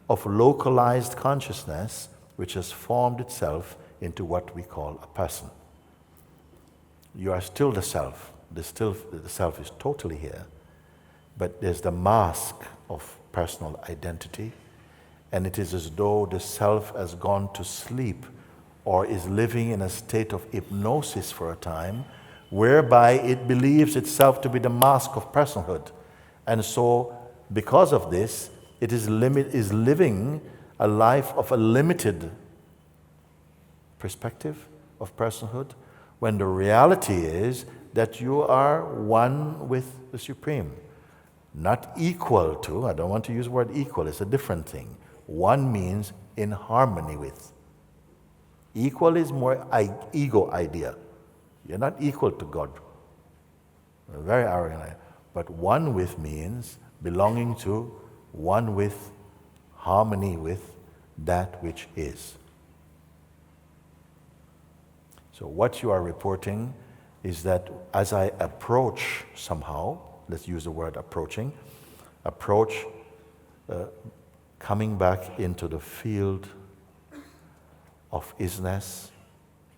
of localized consciousness, which has formed itself into what we call a person. You are still the self. The self is totally here, but there's the mask of personal identity, and it is as though the self has gone to sleep or is living in a state of hypnosis for a time, whereby it believes itself to be the mask of personhood. And so, because of this, it is living a life of a limited perspective of personhood, when the reality is that you are one with the Supreme. Not equal to, I don't want to use the word equal, it's a different thing. One means in harmony with. Equal is more ego idea. You're not equal to God. Very arrogant. But one with means belonging to, one with, harmony with that which is. So what you are reporting is that as I approach somehow, let's use the word approaching, coming back into the field of isness,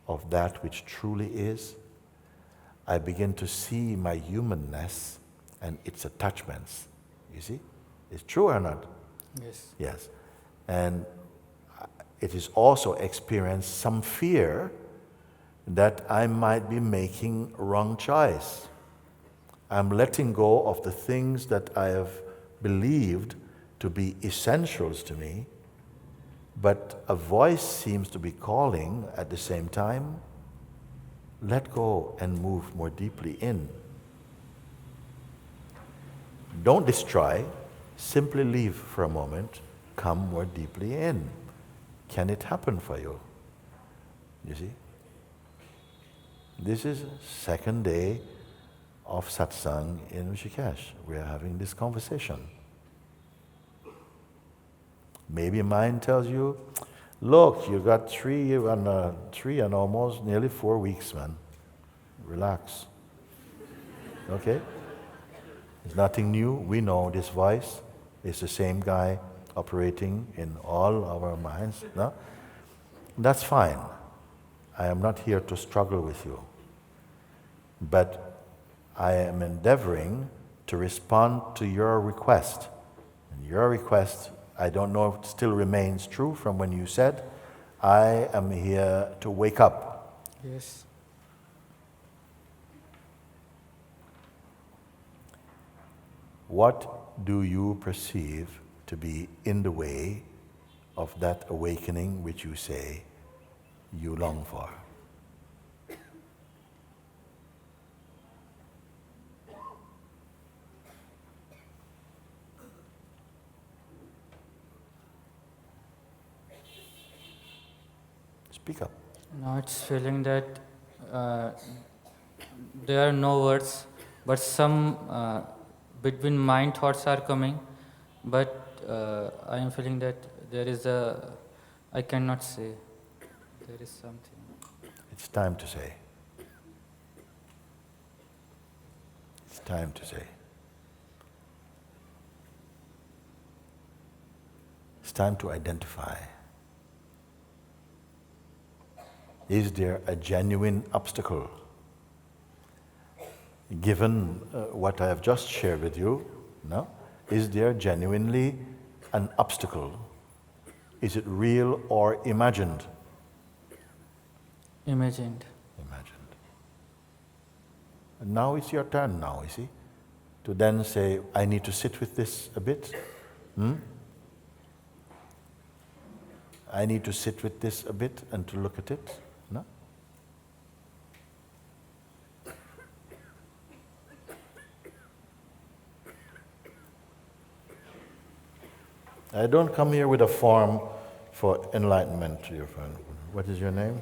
of that which truly is, I begin to see my humanness and its attachments. You see? It's true or not? Yes. Yes. And it is also experience some fear that I might be making wrong choice. I'm letting go of the things that I have believed to be essentials to me, but a voice seems to be calling at the same time, let go and move more deeply in. Don't destroy, simply leave for a moment, come more deeply in. Can it happen for you? You see? This is second day of Satsang in Rishikesh. We are having this conversation. Maybe mind tells you, look, you got three and almost nearly 4 weeks, man. Relax. Okay? It's nothing new. We know this voice is the same guy operating in all our minds. No? That's fine. I am not here to struggle with you. But I am endeavoring to respond to your request. And your request, I don't know if it still remains true from when you said, I am here to wake up. Yes. What do you perceive to be in the way of that awakening which you say you long for. Speak up. Now it's feeling that there are no words, but some between mind thoughts are coming, but I am feeling that there is I cannot say, there is something. It's time to say. It's time to say. It's time to identify. Is there a genuine obstacle? Given what I have just shared with you, no? Is there genuinely an obstacle? Is it real or imagined? Imagined. Imagined. And now it's your turn now, you see, to then say, I need to sit with this a bit. I need to sit with this a bit and to look at it. No? I don't come here with a form for enlightenment, dear friend. What is your name?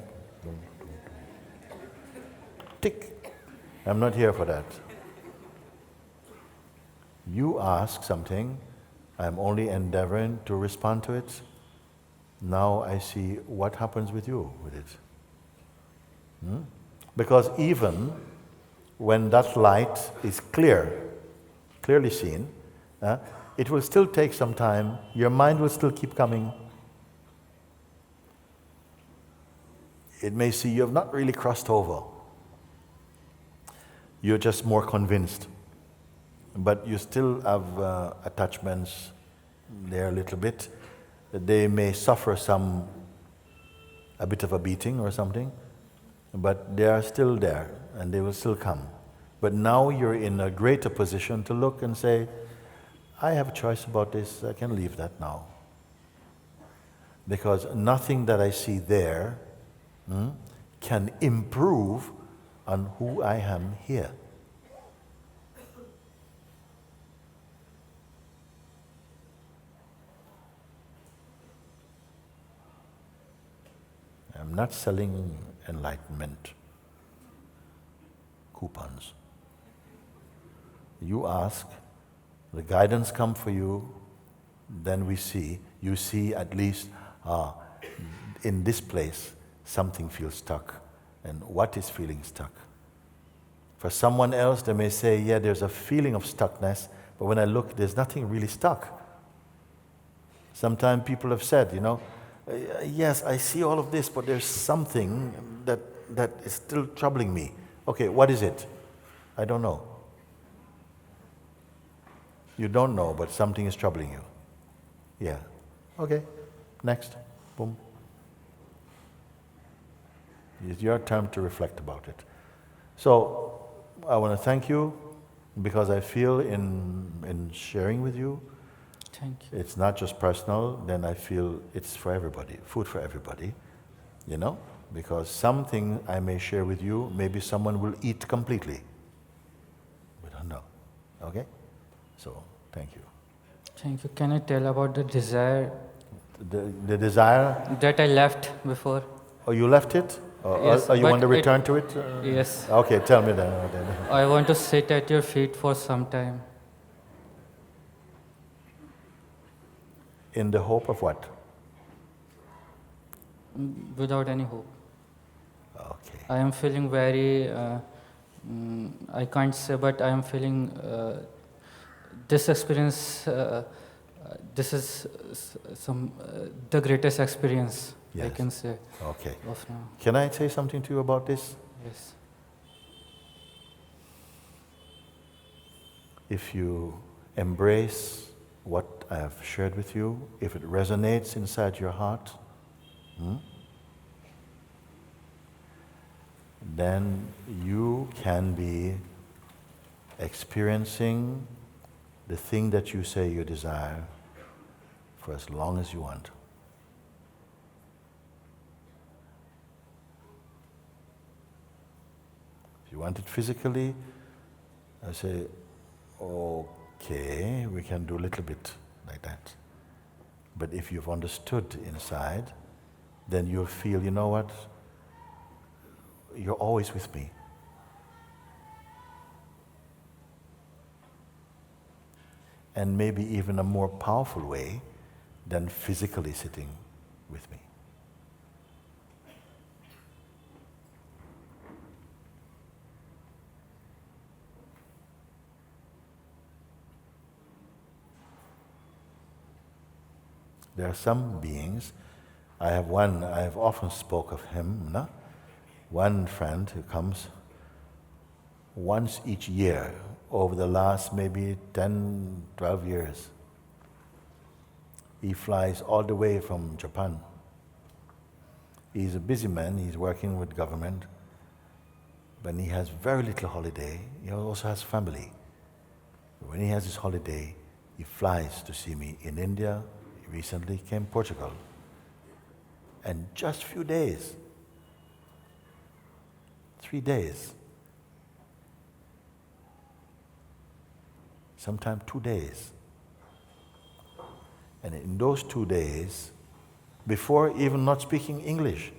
Tick. I'm not here for that. You ask something, I'm only endeavoring to respond to it. Now I see what happens with you with it. Because even when that light is clearly seen, it will still take some time. Your mind will still keep coming. It may see you have not really crossed over. You're just more convinced. But you still have attachments there a little bit. They may suffer a bit of a beating or something, but they are still there and they will still come. But now you're in a greater position to look and say, I have a choice about this, I can leave that now. Because nothing that I see there can improve on who I am here. I'm not selling enlightenment coupons. You ask, the guidance comes for you, then you see at least in this place something feels stuck. And what is feeling stuck? For someone else, they may say, yeah, there's a feeling of stuckness, but when I look, there's nothing really stuck. Sometimes people have said, yes, I see all of this, but there's something that is still troubling me. Okay, what is it? I don't know. You don't know, but something is troubling you. Yeah. Okay, next. Boom. It's your time to reflect about it. So, I want to thank you because I feel in sharing with you, Thank you. it's not just personal, then I feel it's for everybody, food for everybody, because something I may share with you, maybe someone will eat completely. We don't know, okay? So, thank you. Thank you. Can I tell about the desire The desire, that I left before? oh, you left it? Yes, Or you but want to return to it? Yes. Okay, tell me then. I want to sit at your feet for some time. In the hope of what? Without any hope. Okay. I am feeling very, I can't say, but I am feeling this experience, this is the greatest experience, I Yes. can say, Okay. of now. Can I say something to you about this? Yes. If you embrace what I have shared with you, if it resonates inside your heart, then you can be experiencing the thing that you say you desire for as long as you want. you want it physically, I say, okay, we can do a little bit like that. But if you've understood inside, then you'll feel, you know what, you're always with me. And maybe even a more powerful way than physically sitting with me. There are some beings, I have often spoke of him, no? One friend who comes once each year over the last maybe 10, 12 years. He flies all the way from Japan. He's a busy man, he's working with government, but he has very little holiday. He also has family. When he has his holiday, he flies to see me in India. He recently came to Portugal. And just a few days, 3 days, sometimes 2 days. And in those 2 days, before even not speaking English,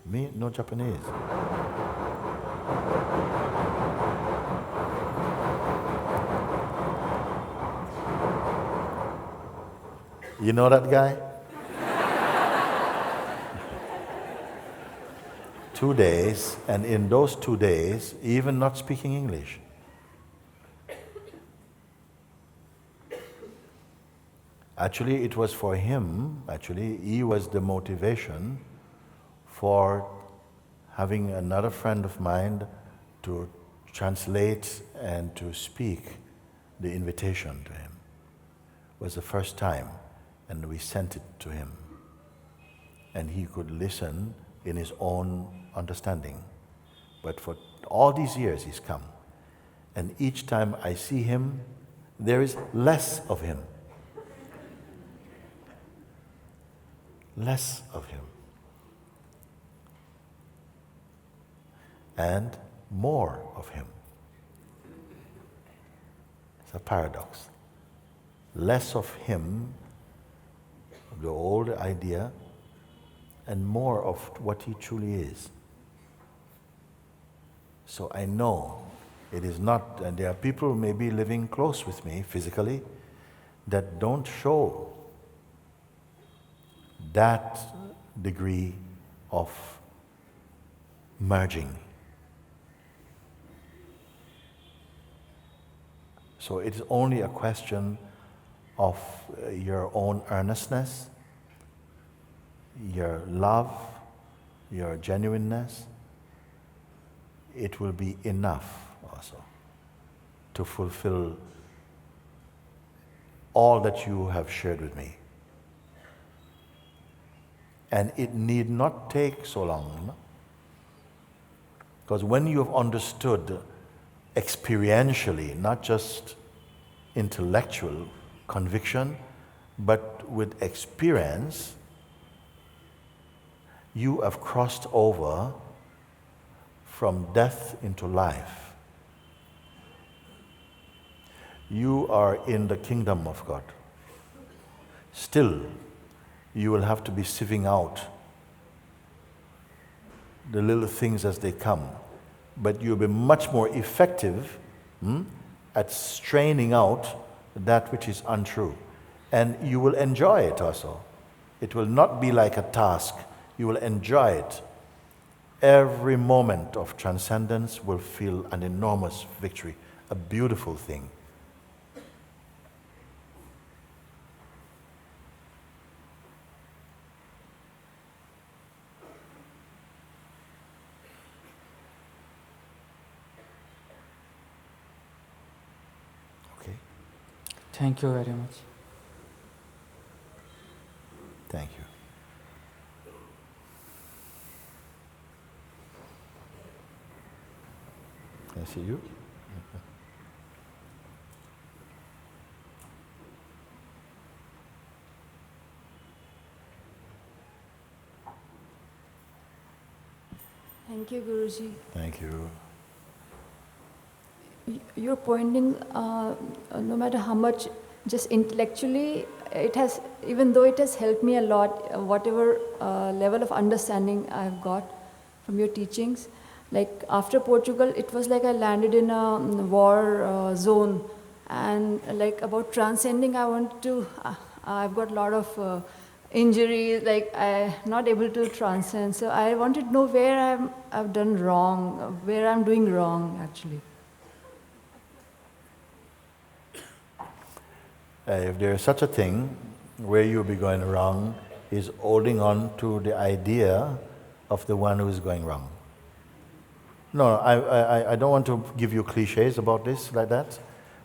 me, no Japanese. You know that guy? 2 days, and in those 2 days, even not speaking English. Actually, it was for him, he was the motivation for having another friend of mine to translate and to speak the invitation to him. It was the first time, and we sent it to him. And he could listen in his own understanding. But for all these years he's come. And each time I see him, there is less of him. Less of him. And more of him. It's a paradox. Less of him, the old idea, and more of what he truly is. So I know it is not, and there are people maybe living close with me physically that don't show that degree of merging. So it is only a question of your own earnestness, your love, your genuineness. It will be enough also to fulfill all that you have shared with me. And it need not take so long. No? Because when you have understood experientially, not just intellectual conviction, but with experience, you have crossed over from death into life. You are in the kingdom of God. Still, you will have to be sieving out the little things as they come. But you'll be much more effective at straining out that which is untrue. And you will enjoy it also. It will not be like a task. You will enjoy it. Every moment of transcendence will feel an enormous victory, a beautiful thing. Okay? Thank you very much. Thank you. Can I see you? Thank you, Guruji. Thank you. you're pointing, no matter how much, just intellectually, it has, even though it has helped me a lot, whatever level of understanding I've got from your teachings, like after Portugal, it was like I landed in a war zone, and like about transcending, I want to, I've got a lot of injuries, like I'm not able to transcend. So I wanted to know where I've done wrong, where I'm doing wrong actually. If there is such a thing, where you'll be going wrong is holding on to the idea of the one who is going wrong. No, I don't want to give you cliches about this like that.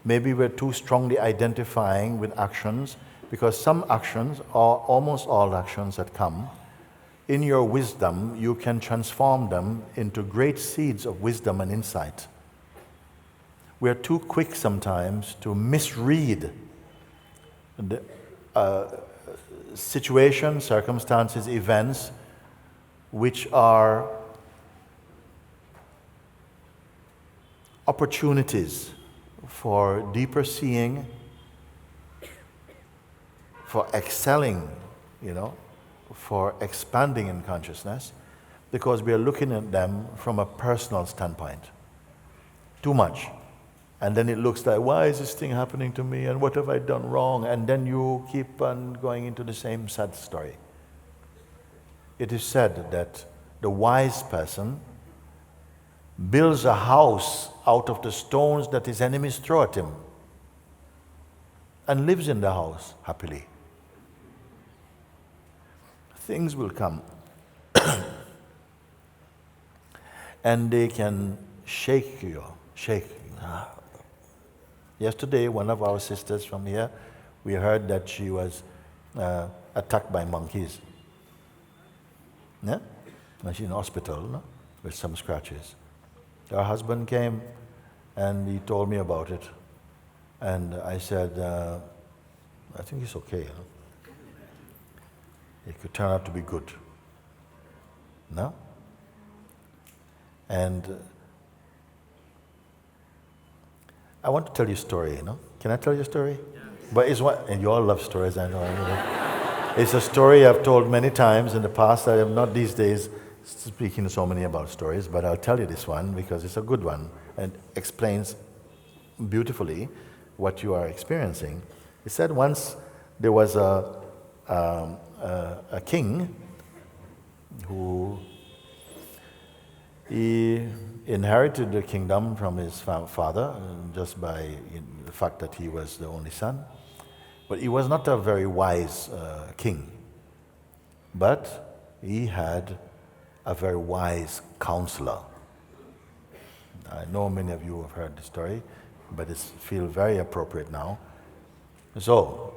Maybe we're too strongly identifying with actions, because some actions, or almost all actions that come, in your wisdom, you can transform them into great seeds of wisdom and insight. We're too quick sometimes to misread the situations, circumstances, events which are opportunities for deeper seeing, for excelling, for expanding in consciousness, because we are looking at them from a personal standpoint. Too much. And then it looks like, why is this thing happening to me, and what have I done wrong? And then you keep on going into the same sad story. It is said that the wise person builds a house out of the stones that his enemies throw at him, and lives in the house happily. Things will come and they can shake you. Yesterday, one of our sisters from here, we heard that she was attacked by monkeys. Yeah? And she's in hospital, no? With some scratches. Her husband came and he told me about it. And I said, I think it's okay. It could turn out to be good. No? And I want to tell you a story, Can I tell you a story? Yes. But it's one, and you all love stories, I know. It's a story I've told many times in the past. I am not these days speaking so many about stories, but I'll tell you this one because it's a good one and explains beautifully what you are experiencing. He said once there was a king who he inherited the kingdom from his father just by the fact that he was the only son. But he was not a very wise king. But he had a very wise counselor. I know many of you have heard the story, but it feels very appropriate now. So,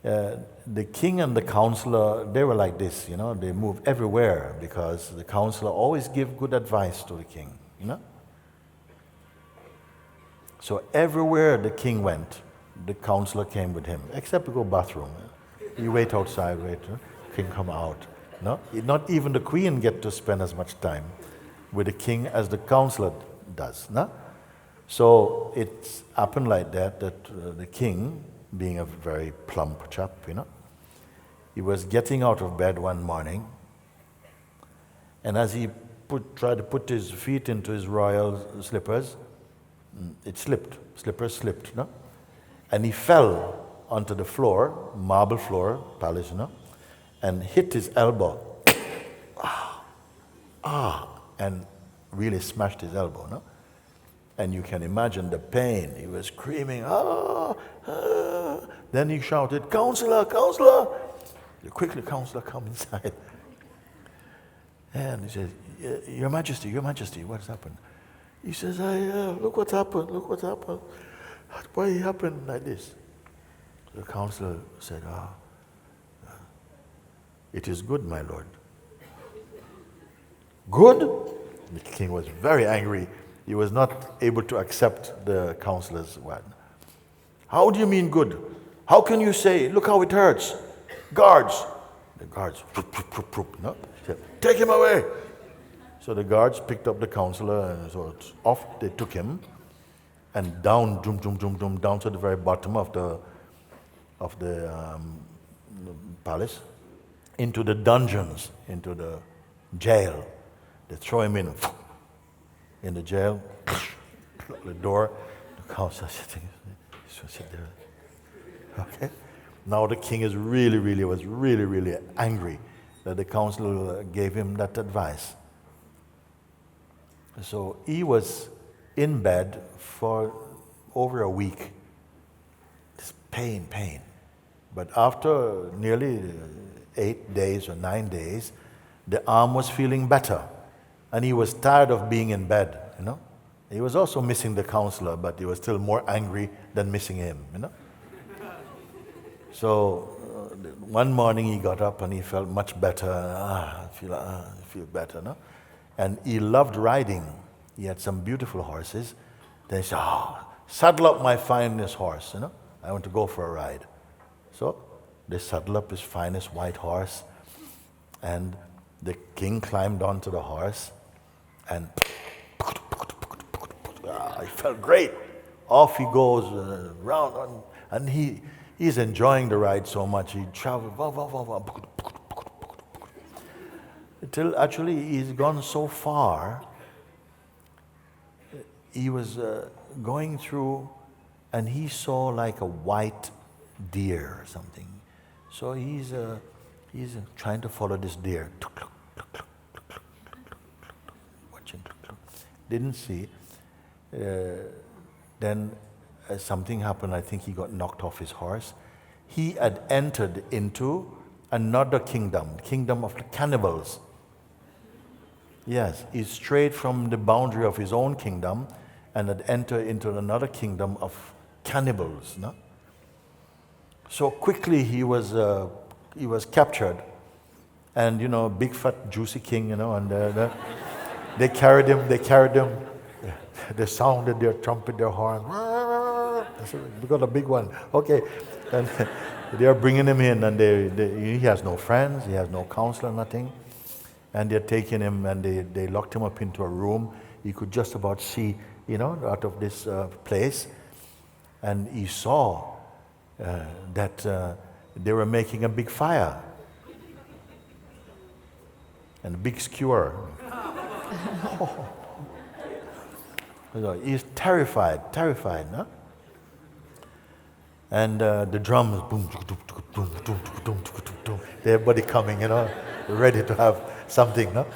the king and the counselor, they were like this, they move everywhere because the counselor always give good advice to the king, So everywhere the king went, the counselor came with him, except to go bathroom. You wait outside, king come out. No, not even the queen get to spend as much time with the king as the counselor does. No? So it's happened like that the king, being a very plump chap, he was getting out of bed one morning, and as he tried to put his feet into his royal slippers, it slipped. Slippers slipped, and he fell onto the floor, marble floor, palace, and hit his elbow. And really smashed his elbow, And you can imagine the pain. He was screaming, Then he shouted, "Counselor, counselor!" Quickly, counselor, come inside. And he says, Your Majesty, what has happened? He says, look what happened. Why it happened like this? The counselor said, it is good, my lord. Good? The king was very angry. He was not able to accept the counselor's word. How do you mean good? How can you say, look how it hurts? Guards. The guards, no? He said, take him away. So the guards picked up the counselor and so off they took him. and down, down to the very bottom of the palace, into the dungeons, into the jail. They throw him in the jail, the door, the council sitting, sit there. Okay? Now the king was really angry that the council gave him that advice. So he was in bed for over a week. This pain. But after nearly 8 days or 9 days, the arm was feeling better. And he was tired of being in bed, you know. He was also missing the counselor, but he was still more angry than missing him, you know. So one morning he got up and he felt much better. I feel better, no? And he loved riding. He had some beautiful horses. Then he said, saddle up my finest horse, you know. I want to go for a ride. So they saddled up his finest white horse, and the king climbed onto the horse, and he felt great. Off he goes round, and he's enjoying the ride so much. He traveled until actually he's gone so far. He was going through, and he saw like a white deer or something. So he's trying to follow this deer. Watching. Didn't see. Then something happened. I think he got knocked off his horse. He had entered into another kingdom, the kingdom of the cannibals. Yes, he strayed from the boundary of his own kingdom and had entered into another kingdom of cannibals. No? So quickly he was captured, and you know, big fat juicy king, you know, and they carried him. They sounded their trumpet, their horn. We got a big one. Okay, and they are bringing him in, and he has no friends, he has no counselor, nothing. And they're taking him, and they locked him up into a room. He could just about see, you know, out of this place. And he saw that they were making a big fire and a big skewer. So he's terrified, no? And the drums, boom, everybody coming, you know, ready to have something, no?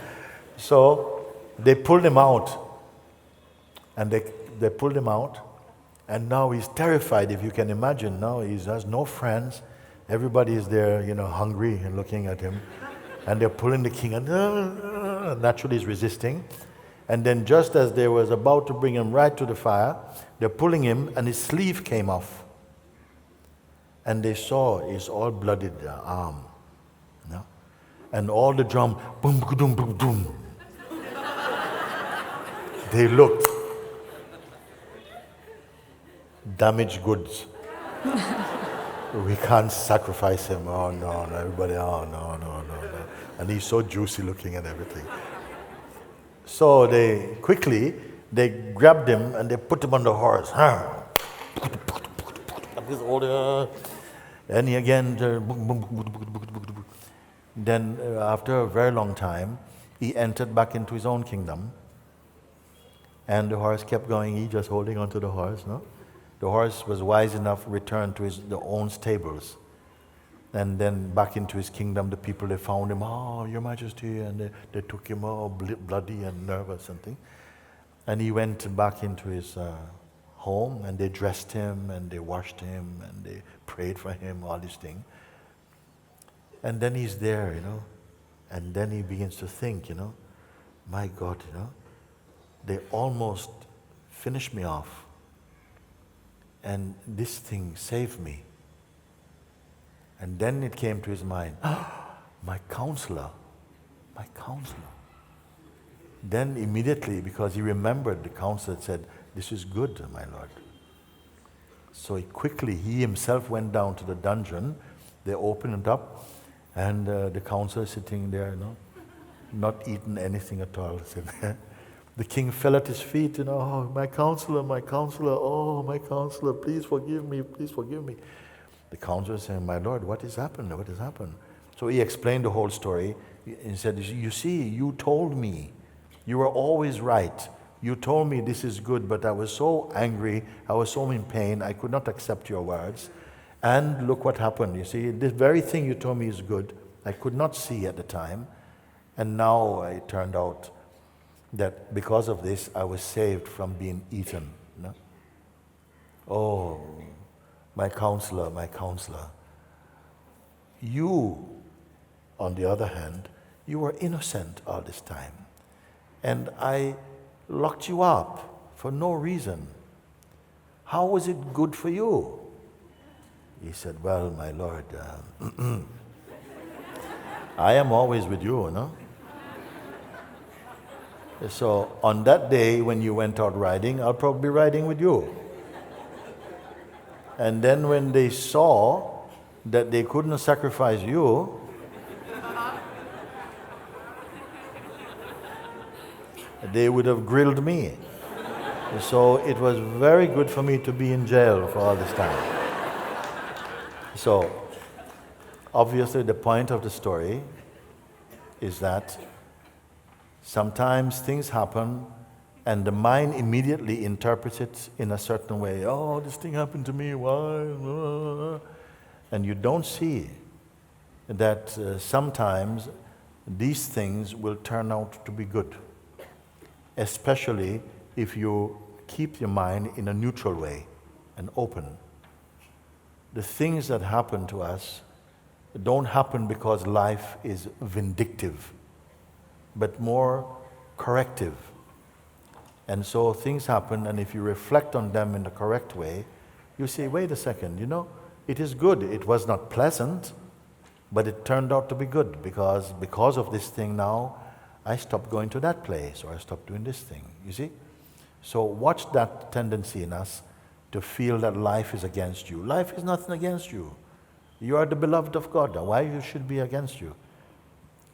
So they pulled him out, and they pulled him out, and now he's terrified, if you can imagine. Now he has no friends. Everybody is there, you know, hungry and looking at him, and they're pulling the king, and naturally he's resisting. And then just as they was about to bring him right to the fire, they're pulling him, and his sleeve came off. And they saw his all-blooded arm. You know? And all the drum, boom, boom, boom, boom. They looked. Damaged goods. We can't sacrifice him. Oh, no, everybody, oh, no. And he's so juicy looking and everything. So they grabbed him and they put him on the horse. And he again, then after a very long time, he entered back into his own kingdom. And the horse kept going, he just holding onto the horse, no? The horse was wise enough to return to his own stables. And then back into his kingdom, the people, they found him, oh, Your Majesty, and they took him all bloody and nervous and thing. And he went back into his home, and they dressed him, and they washed him, and they prayed for him, all these things. And then he's there, you know, and then he begins to think, you know, my God, you know, they almost finished me off, and this thing saved me. And then it came to his mind, my counselor. Then immediately, because he remembered the counselor said, this is good, my lord. So he himself went down to the dungeon. They opened it up, and the counselor sitting there, you know, not eating anything at all. Said, The king fell at his feet, oh, my counselor, oh, my counselor, please forgive me, please forgive me. The counselor saying, my lord, what has happened? What has happened? So he explained the whole story. He said, you see, you told me. You were always right. You told me this is good, but I was so angry, I was so in pain, I could not accept your words. And look what happened. You see, this very thing you told me is good, I could not see at the time. And now it turned out that because of this, I was saved from being eaten. Oh, my counselor, my counselor. You, on the other hand, you were innocent all this time. And I locked you up for no reason. How was it good for you? He said, well, my lord, I am always with you, So on that day when you went out riding, I'll probably be riding with you. And then when they saw that they couldn't sacrifice you, they would have grilled me. So it was very good for me to be in jail for all this time. So obviously the point of the story is that sometimes things happen and the mind immediately interprets it in a certain way. Oh, this thing happened to me, why? And you don't see that sometimes these things will turn out to be good, especially if you keep your mind in a neutral way and open. The things that happen to us don't happen because life is vindictive, but more corrective. And so things happen, and if you reflect on them in the correct way, you say, wait a second, it is good. It was not pleasant, but it turned out to be good because of this thing now, I stopped going to that place, or I stopped doing this thing, you see? So watch that tendency in us to feel that life is against you. Life is nothing against you. You are the beloved of God. Why you should be against you?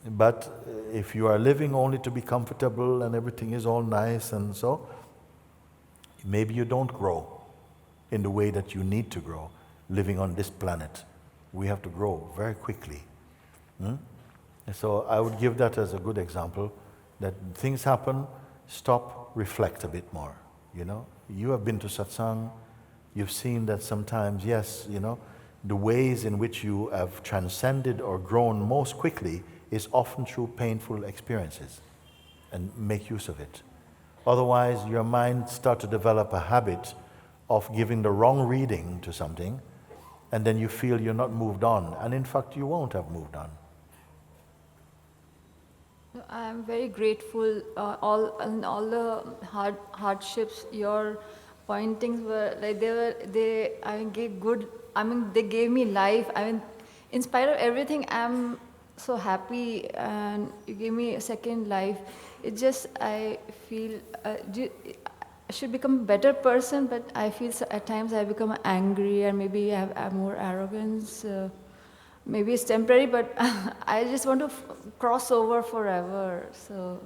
But if you are living only to be comfortable and everything is all nice and so, maybe you don't grow in the way that you need to grow living on this planet. We have to grow very quickly. And so I would give that as a good example, that things happen, stop, reflect a bit more. You have been to Satsang, you've seen that sometimes, yes, the ways in which you have transcended or grown most quickly is often through painful experiences, and make use of it. Otherwise, your mind starts to develop a habit of giving the wrong reading to something, and then you feel you're not moved on, and in fact, you won't have moved on. I'm very grateful. All the hardships, your pointings were like they gave me life. In spite of everything, I'm so happy, and you gave me a second life. I feel I should become a better person, but I feel at times I become angry, and maybe I have more arrogance. Maybe it's temporary, but I just want to cross over forever. So.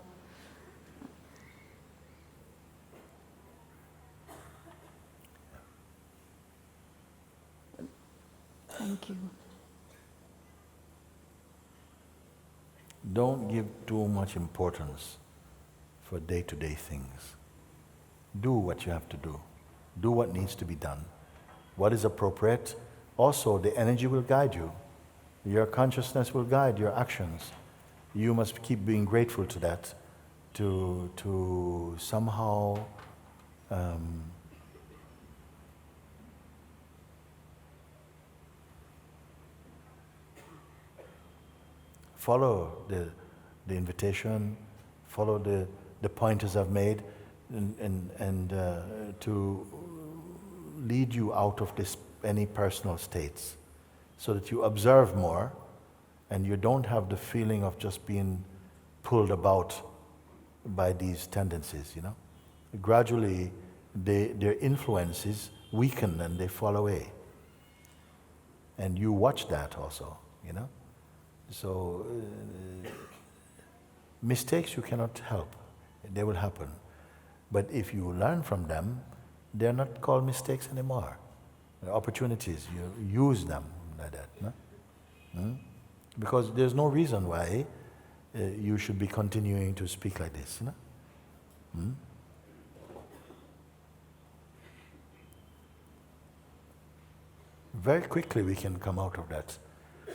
Thank you. Don't give too much importance for day-to-day things. Do what you have to do. Do what needs to be done. What is appropriate. Also, the energy will guide you. Your consciousness will guide your actions. You must keep being grateful to that, to somehow follow the invitation, follow the pointers I've made, and to lead you out of any personal states, so that you observe more and you don't have the feeling of just being pulled about by these tendencies, Gradually, their influences weaken and they fall away. And you watch that also, So mistakes you cannot help. They will happen. But if you learn from them, they're not called mistakes anymore. They're opportunities, you use them like that. No? Because there's no reason why you should be continuing to speak like this. No? Very quickly we can come out of that.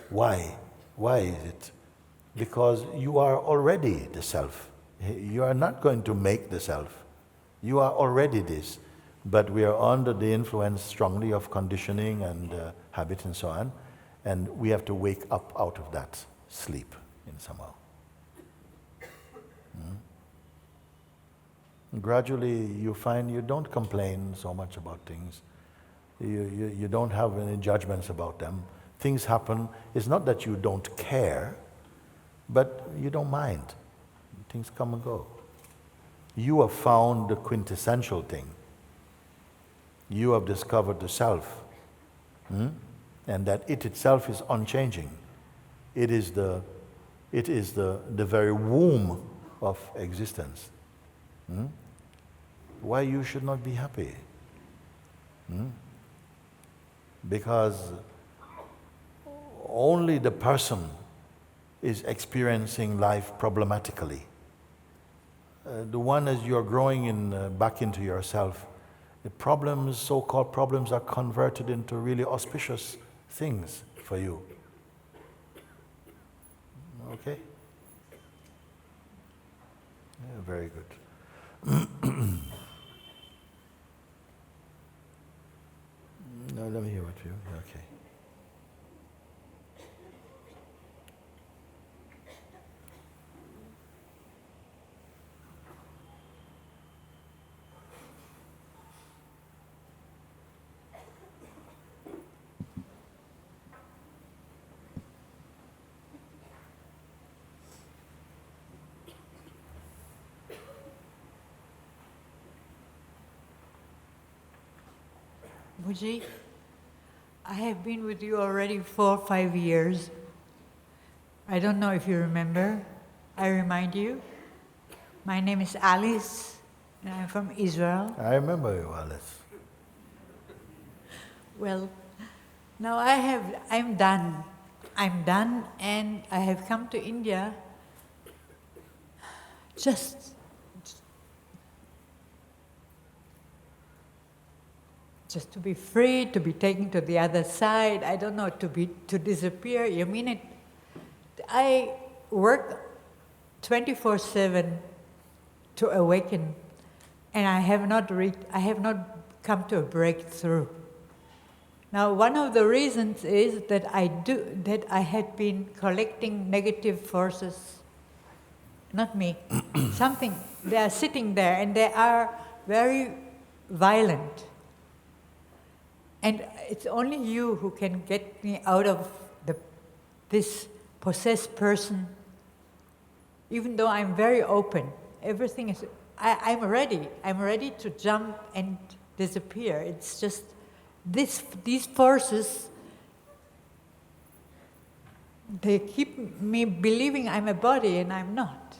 Why? Why is it? Because you are already the self. You are not going to make the self. You are already this. But we are under the influence strongly of conditioning and habit and so on. And we have to wake up out of that sleep in somehow. Gradually you find you don't complain so much about things. You don't have any judgments about them. Things happen. It's not that you don't care, but you don't mind. Things come and go. You have found the quintessential thing. You have discovered the self. And that it itself is unchanging. It is the very womb of existence. Why you should not be happy? Because only the person is experiencing life problematically. The one as you're growing back into yourself, the problems, so-called problems, are converted into really auspicious things for you. Okay? Yeah, very good. No, let me hear what you. Okay. Mooji, I have been with you already 4 or 5 years. I don't know if you remember. I remind you. My name is Alice, and I'm from Israel. I remember you, Alice. Well, now I'm done. I'm done, and I have come to India just to be free, to be taken to the other side. I don't know, to disappear. You mean it? I work 24/7 to awaken, and I have not come to a breakthrough. Now, one of the reasons is that I had been collecting negative forces. Not me. They are sitting there, and they are very violent. And it's only you who can get me out of this possessed person. Even though I'm very open, everything is. I'm ready. I'm ready to jump and disappear. It's just these forces. They keep me believing I'm a body, and I'm not.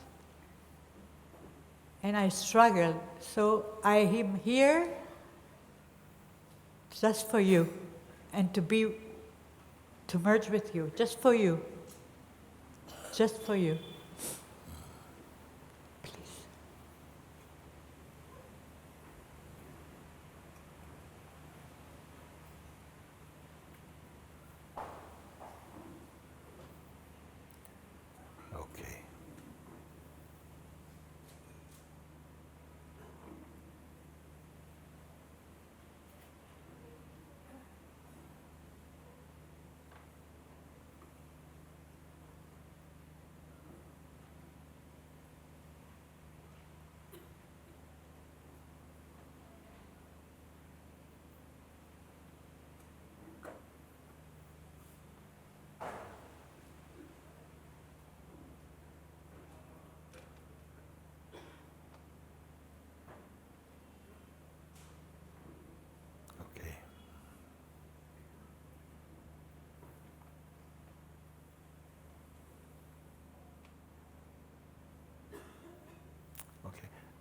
And I struggle. So I am here just for you, and to merge with you, just for you. Just for you. Please. Okay.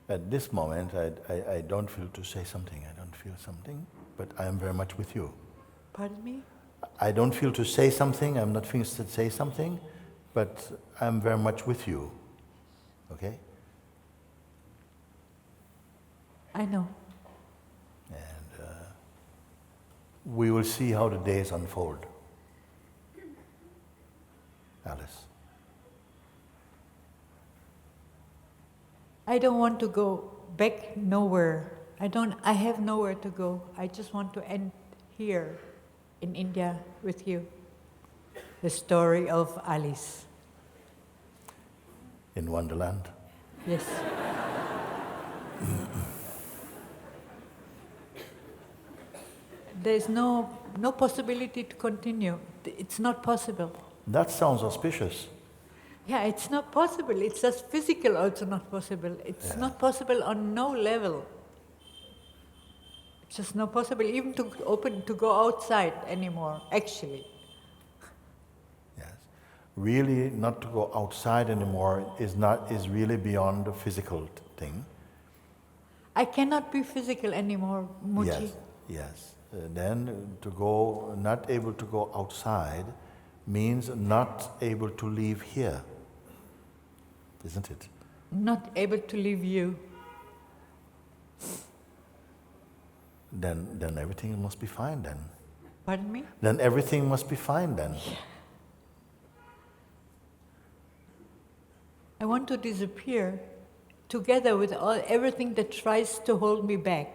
At this moment, I don't feel to say something. I don't feel something, but I am very much with you. Pardon me? I don't feel to say something. I'm not feeling to say something, but I'm very much with you. Okay? I know. And we will see how the days unfold. Alice. I don't want to go back nowhere. I have nowhere to go. I just want to end here in India with you. The story of Alice. In Wonderland? Yes. There's no possibility to continue. It's not possible. That sounds auspicious. Yeah, it's not possible. It's just physical also not possible. It's not possible on no level. It's just not possible even to go outside anymore, actually. Yes. Really not to go outside anymore is really beyond the physical thing. I cannot be physical anymore, Mooji. Yes. Then not able to go outside means not able to leave here. Isn't it? Not able to leave you. Then everything must be fine then. Pardon me? Then everything must be fine then. I want to disappear together with everything that tries to hold me back,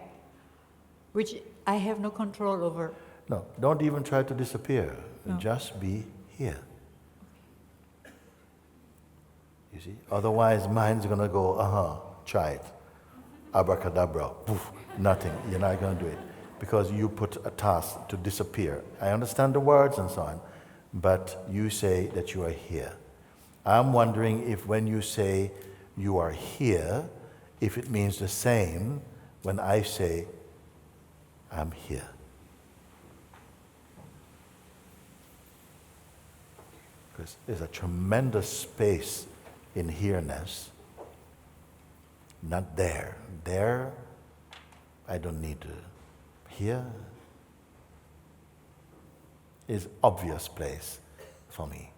which I have no control over. No, don't even try to disappear. No. Just be here. You see? Otherwise, mind's going to go, try it. Abracadabra, poof, nothing. You're not going to do it. Because you put a task to disappear. I understand the words and so on, but you say that you are here. I'm wondering if when you say you are here, if it means the same when I say I'm here. Because there's a tremendous space in here-ness. Not there. There, I don't need to. Here is obvious place for me.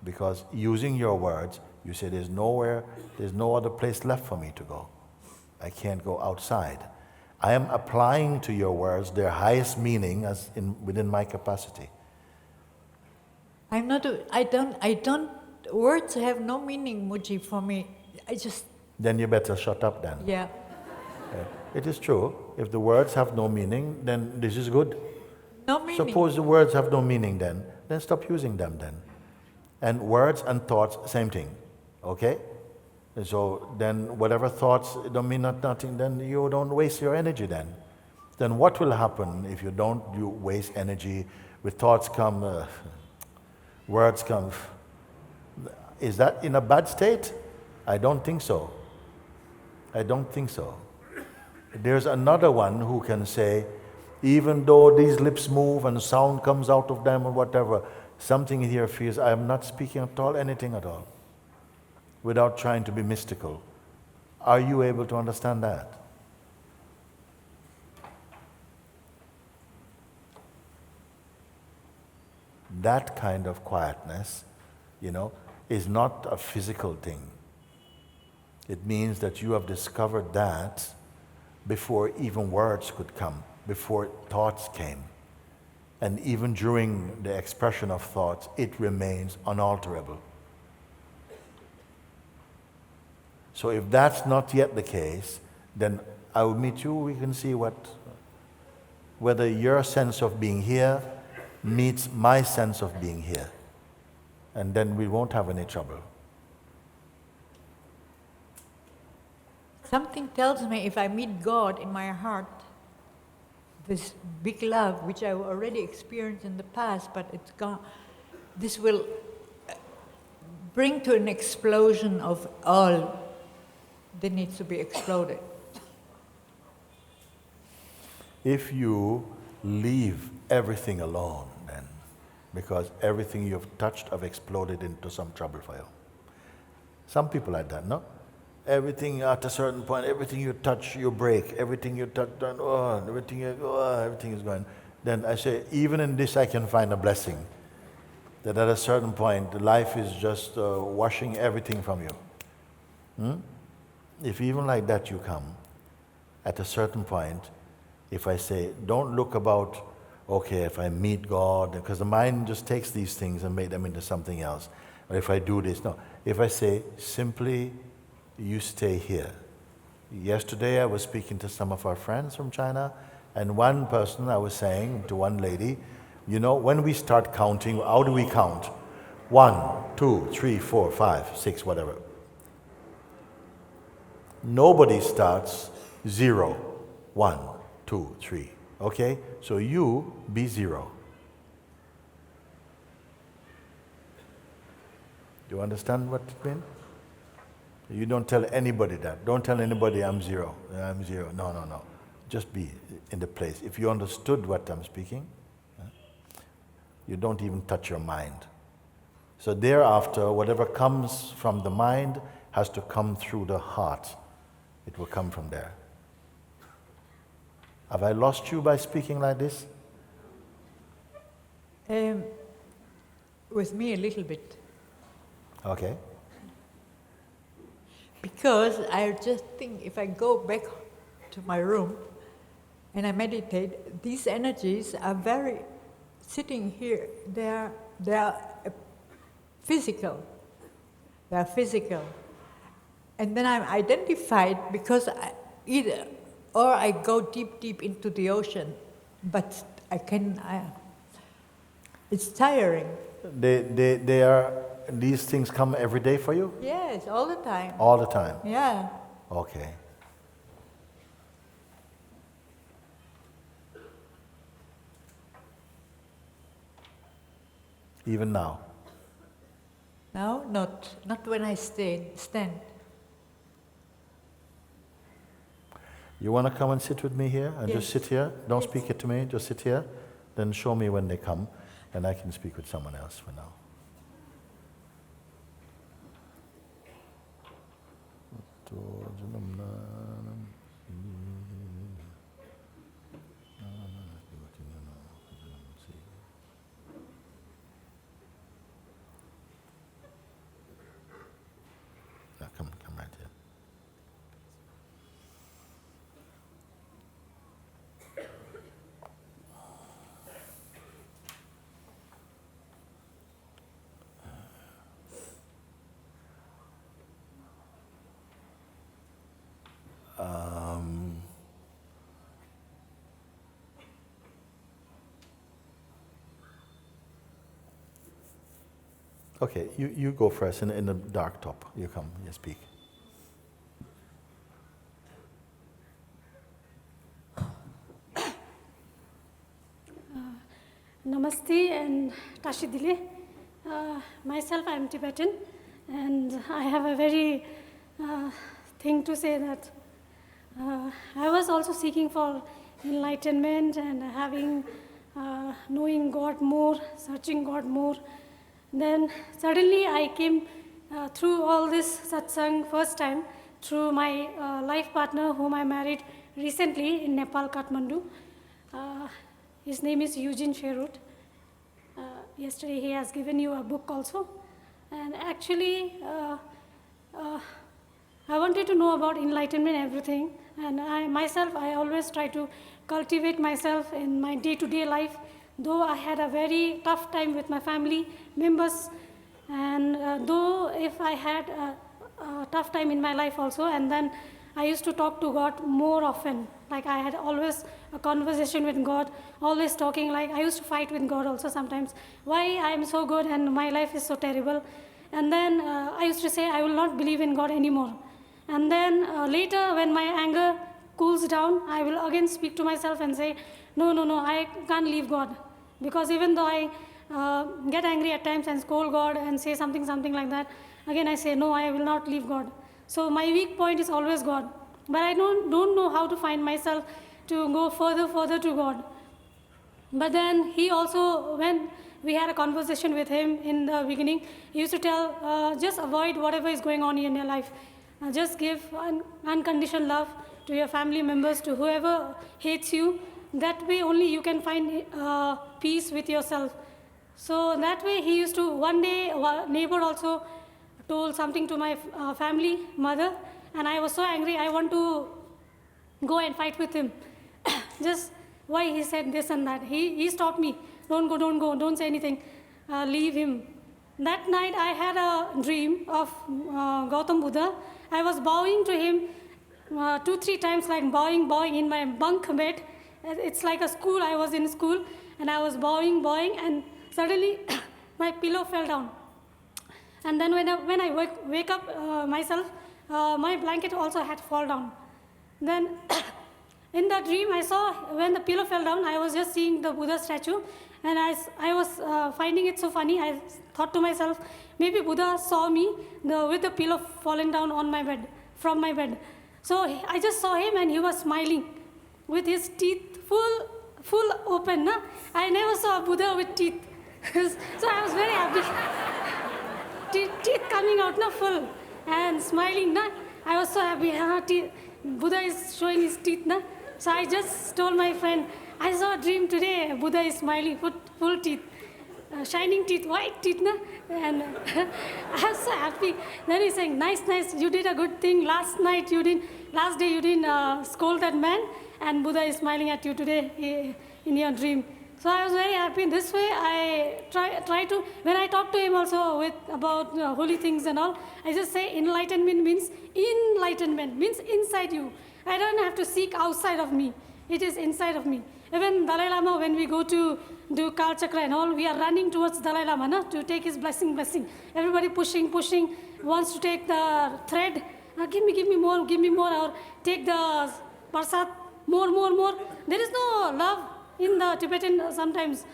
Because using your words, you say there's no other place left for me to go. I can't go outside. I am applying to your words their highest meaning within my capacity. Words have no meaning, Mooji, for me. Then you better shut up then. Yeah. It is true. If the words have no meaning, then this is good. No meaning. Suppose the words have no meaning then stop using them then. And words and thoughts, same thing. Okay? And so then whatever thoughts don't mean nothing, then you don't waste your energy then. Then what will happen if you waste energy with thoughts come, words come? Is that in a bad state? I don't think so. I don't think so. There's another one who can say, even though these lips move and sound comes out of them or whatever, something here feels I am not speaking at all, anything at all, without trying to be mystical. Are you able to understand that? That kind of quietness, is not a physical thing. It means that you have discovered that before even words could come, before thoughts came. And even during the expression of thoughts, it remains unalterable. So if that's not yet the case, then I will meet you, we can see whether your sense of being here meets my sense of being here. And then we won't have any trouble. Something tells me if I meet God in my heart, this big love, which I already experienced in the past, but it's gone, this will bring to an explosion of all that needs to be exploded. If you leave everything alone, then, because everything you've touched have exploded into some trouble for you. Some people like that, no? everything at a certain point, everything you touch, you break. Everything you touch, everything is going. Then I say, even in this I can find a blessing. That at a certain point, life is just washing everything from you. If even like that you come, at a certain point, if I say, don't look about, okay, if I meet God, because the mind just takes these things and make them into something else. Or if I do this, no. If I say, simply, you stay here. Yesterday I was speaking to some of our friends from China, and one person, I was saying to one lady, you know, when we start counting, how do we count? 1, 2, 3, 4, 5, 6, whatever. Nobody starts 0, 1, 2, 3. Okay? So you be 0. Do you understand what it means? You don't tell anybody that. Don't tell anybody I'm 0. I'm 0. No. Just be in the place. If you understood what I'm speaking, you don't even touch your mind. So thereafter, whatever comes from the mind has to come through the heart. It will come from there. Have I lost you by speaking like this? With me a little bit. Okay. Because I just think if I go back to my room and I meditate, these energies are very sitting here. They are physical. They are physical. And then I'm identified because I go deep into the ocean, but it's tiring. These things come every day for you? Yes, all the time. All the time? Yeah. Okay. Even now? No, not when I stand. You want to come and sit with me here? And Yes. just sit here? Don't Yes. speak it to me, just sit here. Then show me when they come, and I can speak with someone else for now. Come right here. Okay, you go first in the dark top. You come, you speak. Namaste and Tashidile. Myself, I am Tibetan, and I have a very thing to say that I was also seeking for enlightenment and having knowing God more, searching God more. Then suddenly I came through all this satsang first time through my life partner whom I married recently in Nepal, Kathmandu. His name is Eugene Sherwood. Yesterday he has given you a book also. And actually, I wanted to know about enlightenment and everything. And I always try to cultivate myself in my day-to-day life. Though I had a very tough time with my family members, and though if I had a tough time in my life also, and then I used to talk to God more often. Like I had always a conversation with God, always talking. Like I used to fight with God also sometimes. Why I am so good and my life is so terrible. And then I used to say I will not believe in God anymore. And then later when my anger cools down, I will again speak to myself and say, no, I can't leave God. Because even though I get angry at times and scold God and say something like that, again I say, no, I will not leave God. So my weak point is always God. But I don't know how to find myself to go further to God. But then he also, when we had a conversation with him in the beginning, he used to tell, just avoid whatever is going on in your life. just give unconditional love to your family members, to whoever hates you. That way only you can find peace with yourself. So that way he used to, one day a neighbor also told something to my family, mother, and I was so angry, I want to go and fight with him. Just why he said this and that. He stopped me. Don't go, don't say anything. Leave him. That night I had a dream of Gautam Buddha. I was bowing to him 2-3 times, like bowing in my bunk bed. It's like a school, I was in school, and I was bowing, and suddenly my pillow fell down. And then when I wake up myself, my blanket also had fallen down. Then in that dream I saw, when the pillow fell down, I was just seeing the Buddha statue, and I was finding it so funny. I thought to myself, maybe Buddha saw me with the pillow falling down on my bed, from my bed. So I just saw him, and he was smiling with his teeth full open. Na? I never saw a Buddha with teeth. So I was very happy. Teeth coming out, na, full, and smiling. Na? I was so happy. Buddha is showing his teeth. Na? So I just told my friend, I saw a dream today, Buddha is smiling, full teeth, shining teeth, white teeth. Na? And I was so happy. Then he's saying, nice, you did a good thing. Last day you didn't scold that man, and Buddha is smiling at you today in your dream. So I was very happy. This way I try to, when I talk to him also about holy things and all, I just say enlightenment means inside you. I don't have to seek outside of me. It is inside of me. Even Dalai Lama, when we go to do Kal Chakra and all, we are running towards Dalai Lama, na, to take his blessing. Everybody pushing, wants to take the thread. Give me more, or take the prasad, more. There is no love in the Tibetan sometimes.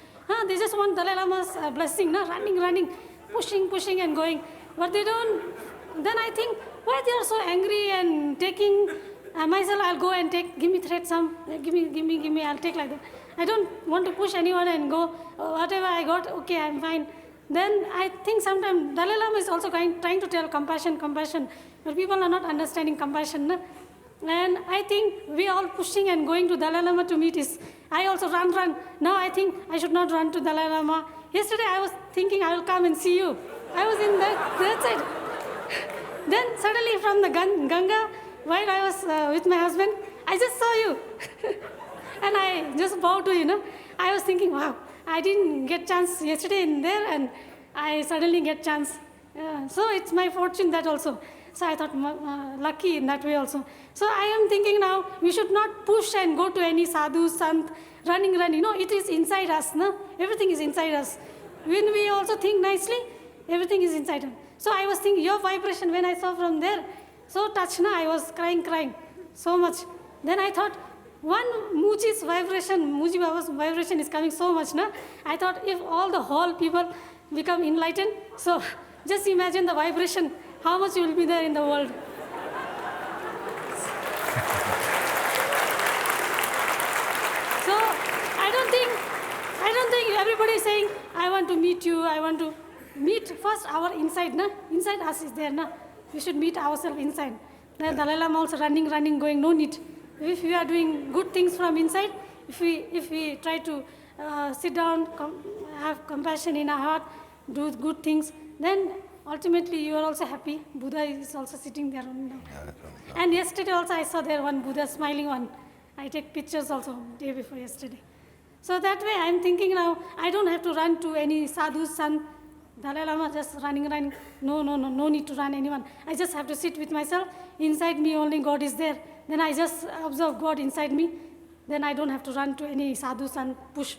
They just want Dalai Lama's blessing, na, running, pushing and going. But they don't. Then I think, why they are so angry and taking, myself I'll go and take, give me thread some, give me, I'll take like that. I don't want to push anyone and go, whatever I got, okay, I'm fine. Then I think sometimes Dalai Lama is also trying to tell compassion, but people are not understanding compassion. Na? And I think we all pushing and going to Dalai Lama to meet is, I also run. Now I think I should not run to Dalai Lama. Yesterday I was thinking I will come and see you. I was in that side. Then suddenly from the Ganga, while I was with my husband, I just saw you. And I just bowed to you. I was thinking, wow, I didn't get chance yesterday in there, and I suddenly get chance. So it's my fortune that also. So I thought, lucky in that way also. So I am thinking now, we should not push and go to any sadhu, sant, running. No, it is inside us. No? Everything is inside us. When we also think nicely, everything is inside us. So I was thinking, your vibration, when I saw from there, so touched, I was crying so much. Then I thought, one Mooji's vibration, Moojibaba's vibration is coming so much. I thought, if all the whole people become enlightened, so just imagine the vibration, how much will be there in the world. So I don't think everybody is saying, I want to meet you, I want to meet first our inside. Inside us is there. We should meet ourselves inside. Then Dalai Lama also running, going, no need. If we are doing good things from inside, if we try to sit down, have compassion in our heart, do good things, then ultimately you are also happy. Buddha is also sitting there. And yesterday also I saw there one Buddha, smiling one. I take pictures also day before yesterday. So that way I'm thinking now, I don't have to run to any sadhu, sant, Dalai Lama, just running. No need to run anyone. I just have to sit with myself. Inside me only God is there. Then I just observe God inside me. Then I don't have to run to any sadhu, sant, push.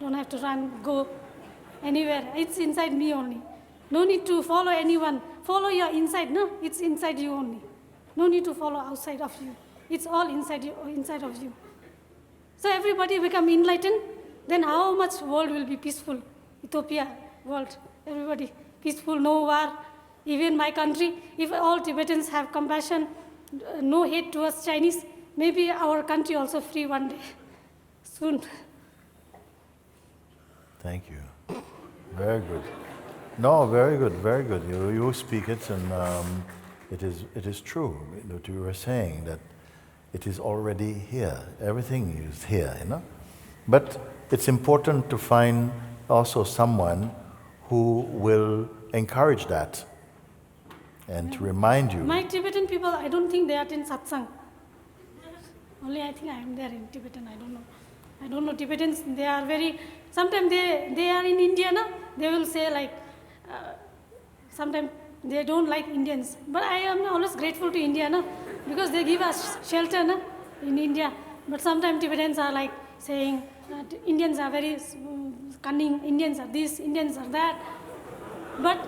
Don't have to run, go anywhere. It's inside me only. No need to follow anyone. Follow your inside. No, it's inside you only. No need to follow outside of you. It's all inside of you. So everybody become enlightened. Then how much world will be peaceful? Utopia world. Everybody peaceful, no war. Even my country, if all Tibetans have compassion, no hate towards Chinese, maybe our country also free one day, soon. Thank you. Very good. No, very good. You speak it, and it is true what you were saying, that it is already here. Everything is here, you know. But it's important to find also someone who will encourage that and to remind you. My Tibetan people, I don't think they attend satsang. Only I think I am there in Tibetan, I don't know. I don't know, Tibetans, they are very, sometimes they are in India, no? They will say like, sometimes they don't like Indians. But I am always grateful to India, no? Because they give us shelter, no? In India. But sometimes Tibetans are like saying, Indians are very cunning, Indians are this, Indians are that. But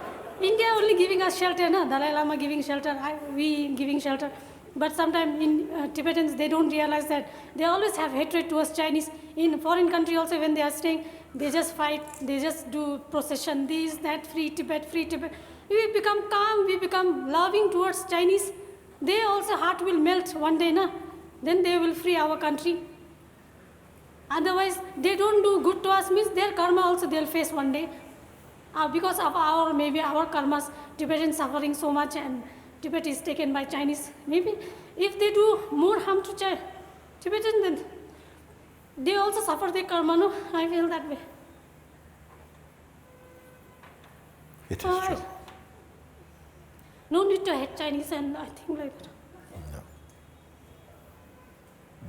India only giving us shelter, no? Dalai Lama giving shelter, we giving shelter. But sometimes in Tibetans, they don't realize that they always have hatred towards Chinese. In foreign country also, when they are staying, they just fight, they just do procession, this, that, free Tibet, free Tibet. We become calm, we become loving towards Chinese. They also heart will melt one day, na? Then they will free our country. Otherwise, they don't do good to us, means their karma also they'll face one day. Because of our, maybe our karmas, Tibetans suffering so much and Tibet is taken by Chinese. Maybe if they do more harm to Tibetans, then they also suffer their karma, no? I feel that way. It is true. No need to hate Chinese, and I think like that. No.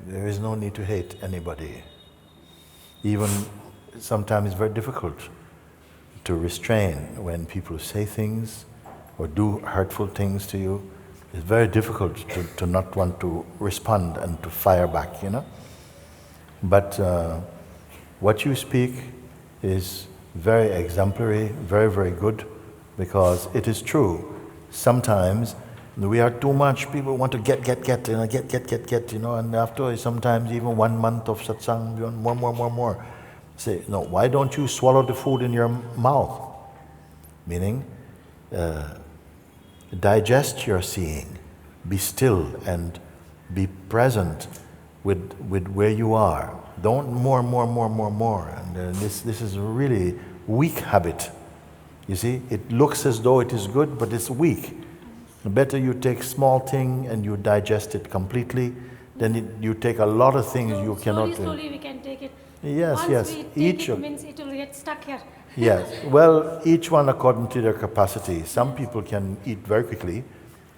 There is no need to hate anybody. Even sometimes it's very difficult to restrain when people say things or do hurtful things to you. It's very difficult to not want to respond and to fire back, you know. But what you speak is very exemplary, very, very good, because it is true. Sometimes we are too much, people want to get, you know, get, you know, and after sometimes even 1 month of satsang, we want more. Say, no, why don't you swallow the food in your mouth? Meaning, digest your seeing, be still and be present with where you are. Don't more. And this is a really weak habit. You see, it looks as though it is good, but it's weak. Better you take small thing and you digest it completely, then you take a lot of things So you cannot. Slowly we can take it. Yes, Once yes. we take Each it of means it will get stuck here. yes. Well, each one according to their capacity. Some people can eat very quickly,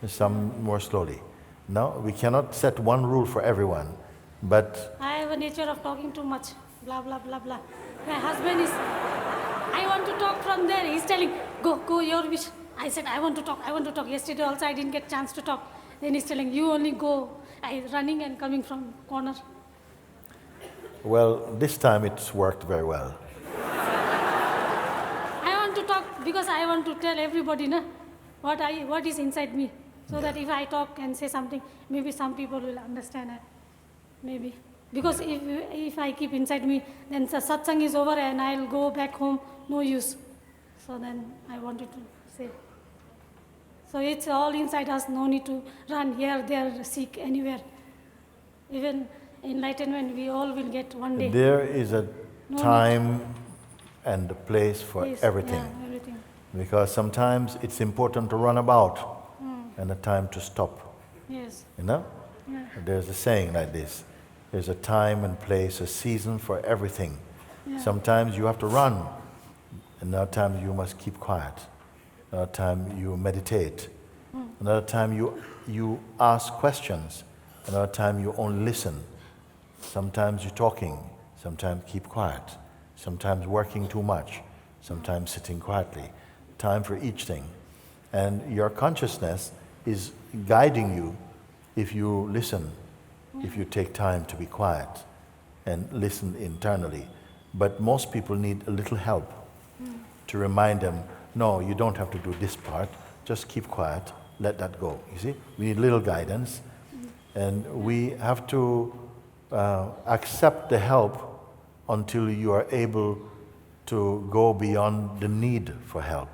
some more slowly. No, we cannot set one rule for everyone. But I have a nature of talking too much, blah, blah, blah, blah. My husband is, I want to talk from there. He's telling, go, your wish. I said, I want to talk. Yesterday also I didn't get chance to talk. Then he's telling, you only go. I running and coming from corner. well, this time it's worked very well. I want to talk because I want to tell everybody na, what is inside me. So that if I talk and say something, maybe some people will understand it. Maybe. Because if I keep inside me, then the satsang is over and I'll go back home, no use. So then I wanted to say. So it's all inside us, no need to run here, there, seek anywhere. Even enlightenment, we all will get one day. There is a No time and a place for Yes, everything. Yeah, everything. Because sometimes it's important to run about and a time to stop. Yes. You know? Yeah. There's a saying like this. There's a time and place, a season for everything. Yeah. Sometimes you have to run. Another time you must keep quiet. Another time you meditate. Another time you ask questions. Another time you only listen. Sometimes you're talking. Sometimes keep quiet. Sometimes working too much. Sometimes sitting quietly. Time for each thing. And your consciousness is guiding you if you listen, if you take time to be quiet and listen internally. But most people need a little help to remind them, no, you don't have to do this part, just keep quiet, let that go. You see, we need little guidance, and we have to accept the help until you are able to go beyond the need for help.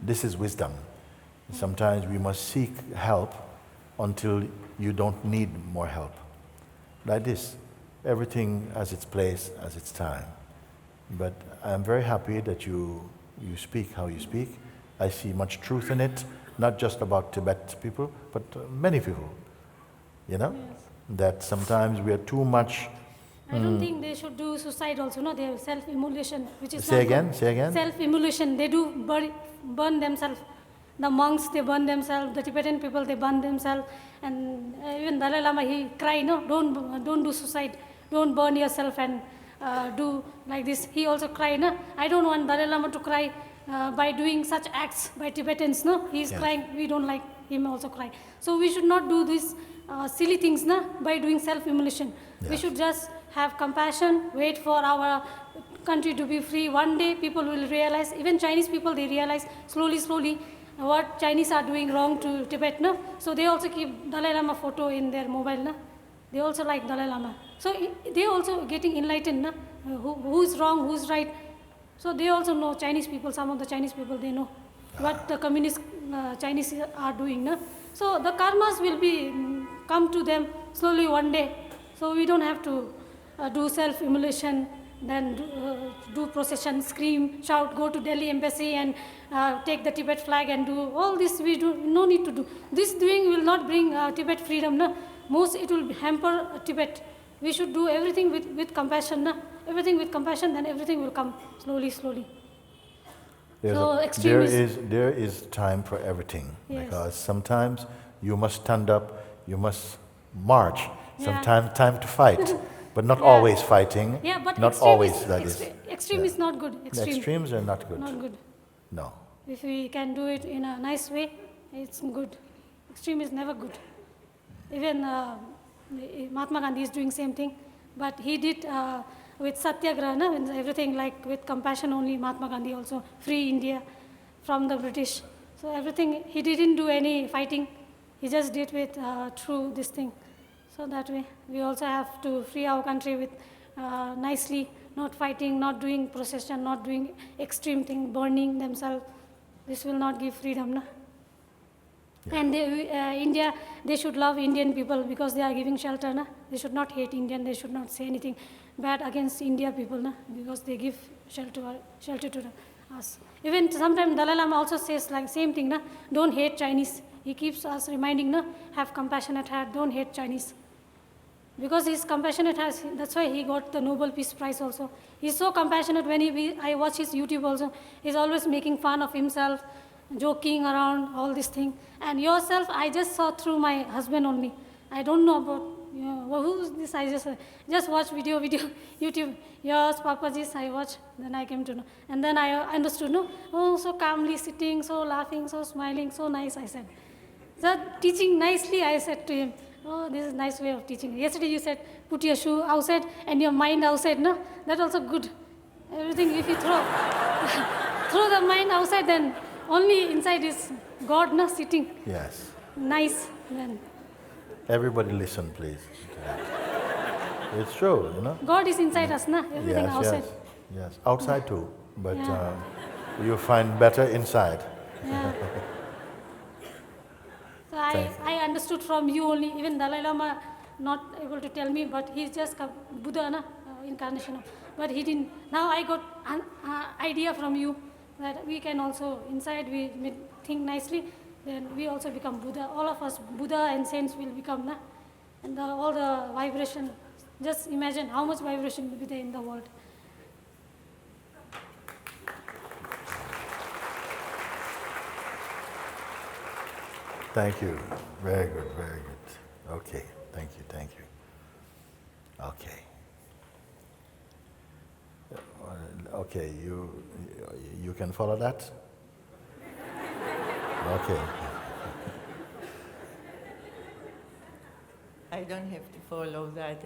This is wisdom. Sometimes we must seek help until you don't need more help. Like this, everything has its place, has its time. But I'm very happy that you speak how you speak. I see much truth in it. not just about Tibet people, but many people, you know, Yes. that sometimes we are too much. I don't think they should do suicide also, no? They have self-immolation, which is Say not again, good. say again. Self-immolation, they do burn themselves. The monks, they burn themselves. The Tibetan people, they burn themselves. And even Dalai Lama, he cry, no, don't do suicide. Don't burn yourself and do like this. He also cry, no? I don't want Dalai Lama to cry by doing such acts by Tibetans, no? He's Yes. crying, we don't like him also cry. So we should not do these silly things, no? By doing self-immolation. We Yes. should just have compassion, wait for our country to be free. One day people will realize, even Chinese people, they realize slowly, what Chinese are doing wrong to Tibet, no? So they also keep Dalai Lama photo in their mobile, no? They also like Dalai Lama. So they also getting enlightened, no? Who's wrong, who's right. So they also know, Chinese people, some of the Chinese people, they know what the communist Chinese are doing, no? So the karmas will be come to them slowly one day. So we don't have to do self-immolation, then do procession, scream, shout, go to Delhi embassy and take the Tibet flag and do all this. We do no need to do. This doing will not bring Tibet freedom. No? Most it will hamper Tibet. We should do everything with compassion. No? Everything with compassion, then everything will come slowly. There is time for everything. Yes. Because sometimes you must stand up, you must march. Yeah. Sometimes time to fight, but not Yeah. always fighting. Yeah, but not extreme always is, that is. extreme Yeah. is not good. The Extreme, extremes are not good. not good. No. If we can do it in a nice way, it's good. Extreme is never good. Even Mahatma Gandhi is doing same thing, but he did with Satyagraha, no? Everything like with compassion only. Mahatma Gandhi also free India from the British. So everything, he didn't do any fighting. He just did with through this thing. So that way, we also have to free our country with nicely, not fighting, not doing procession, not doing extreme thing, burning themselves. This will not give freedom, no? Yeah. And India, they should love Indian people because they are giving shelter, no? They should not hate Indian. They should not say anything bad against India people, no? Because they give shelter to us. Even sometimes Dalai Lama also says like same thing, no? Don't hate Chinese. He keeps us reminding, no? Have compassionate heart. Don't hate Chinese. Because he's compassionate, that's why he got the Nobel Peace Prize also. He's so compassionate. When I watch his YouTube also, he's always making fun of himself, joking around, all this thing. And yourself, I just saw through my husband only. I don't know about, who's this? I just watch video, YouTube. Yours, Papaji's, I watch. Then I came to know. And then I understood, no? Oh, so calmly sitting, so laughing, so smiling, so nice, I said. So teaching nicely, I said to him, oh, this is a nice way of teaching. Yesterday you said, put your shoe outside and your mind outside, no? That's also good. Everything, if you throw, throw the mind outside, then only inside is God, no? Sitting. Yes. Nice. Then Everybody listen, please. It's true, you know? God is inside us, no? Everything Yes, outside. yes. Outside too, but Yeah. you find better inside. Yeah. So I understood from you only, even Dalai Lama not able to tell me, but he's just a Buddha, na? Incarnation. But he didn't. Now I got an idea from you that we can also, inside we think nicely, then we also become Buddha. All of us, Buddha and saints will become, na? And all the vibration, just imagine how much vibration will be there in the world. Thank you. Very good, very good. Okay, thank you. Okay. Okay, you can follow that? Okay. I don't have to follow that.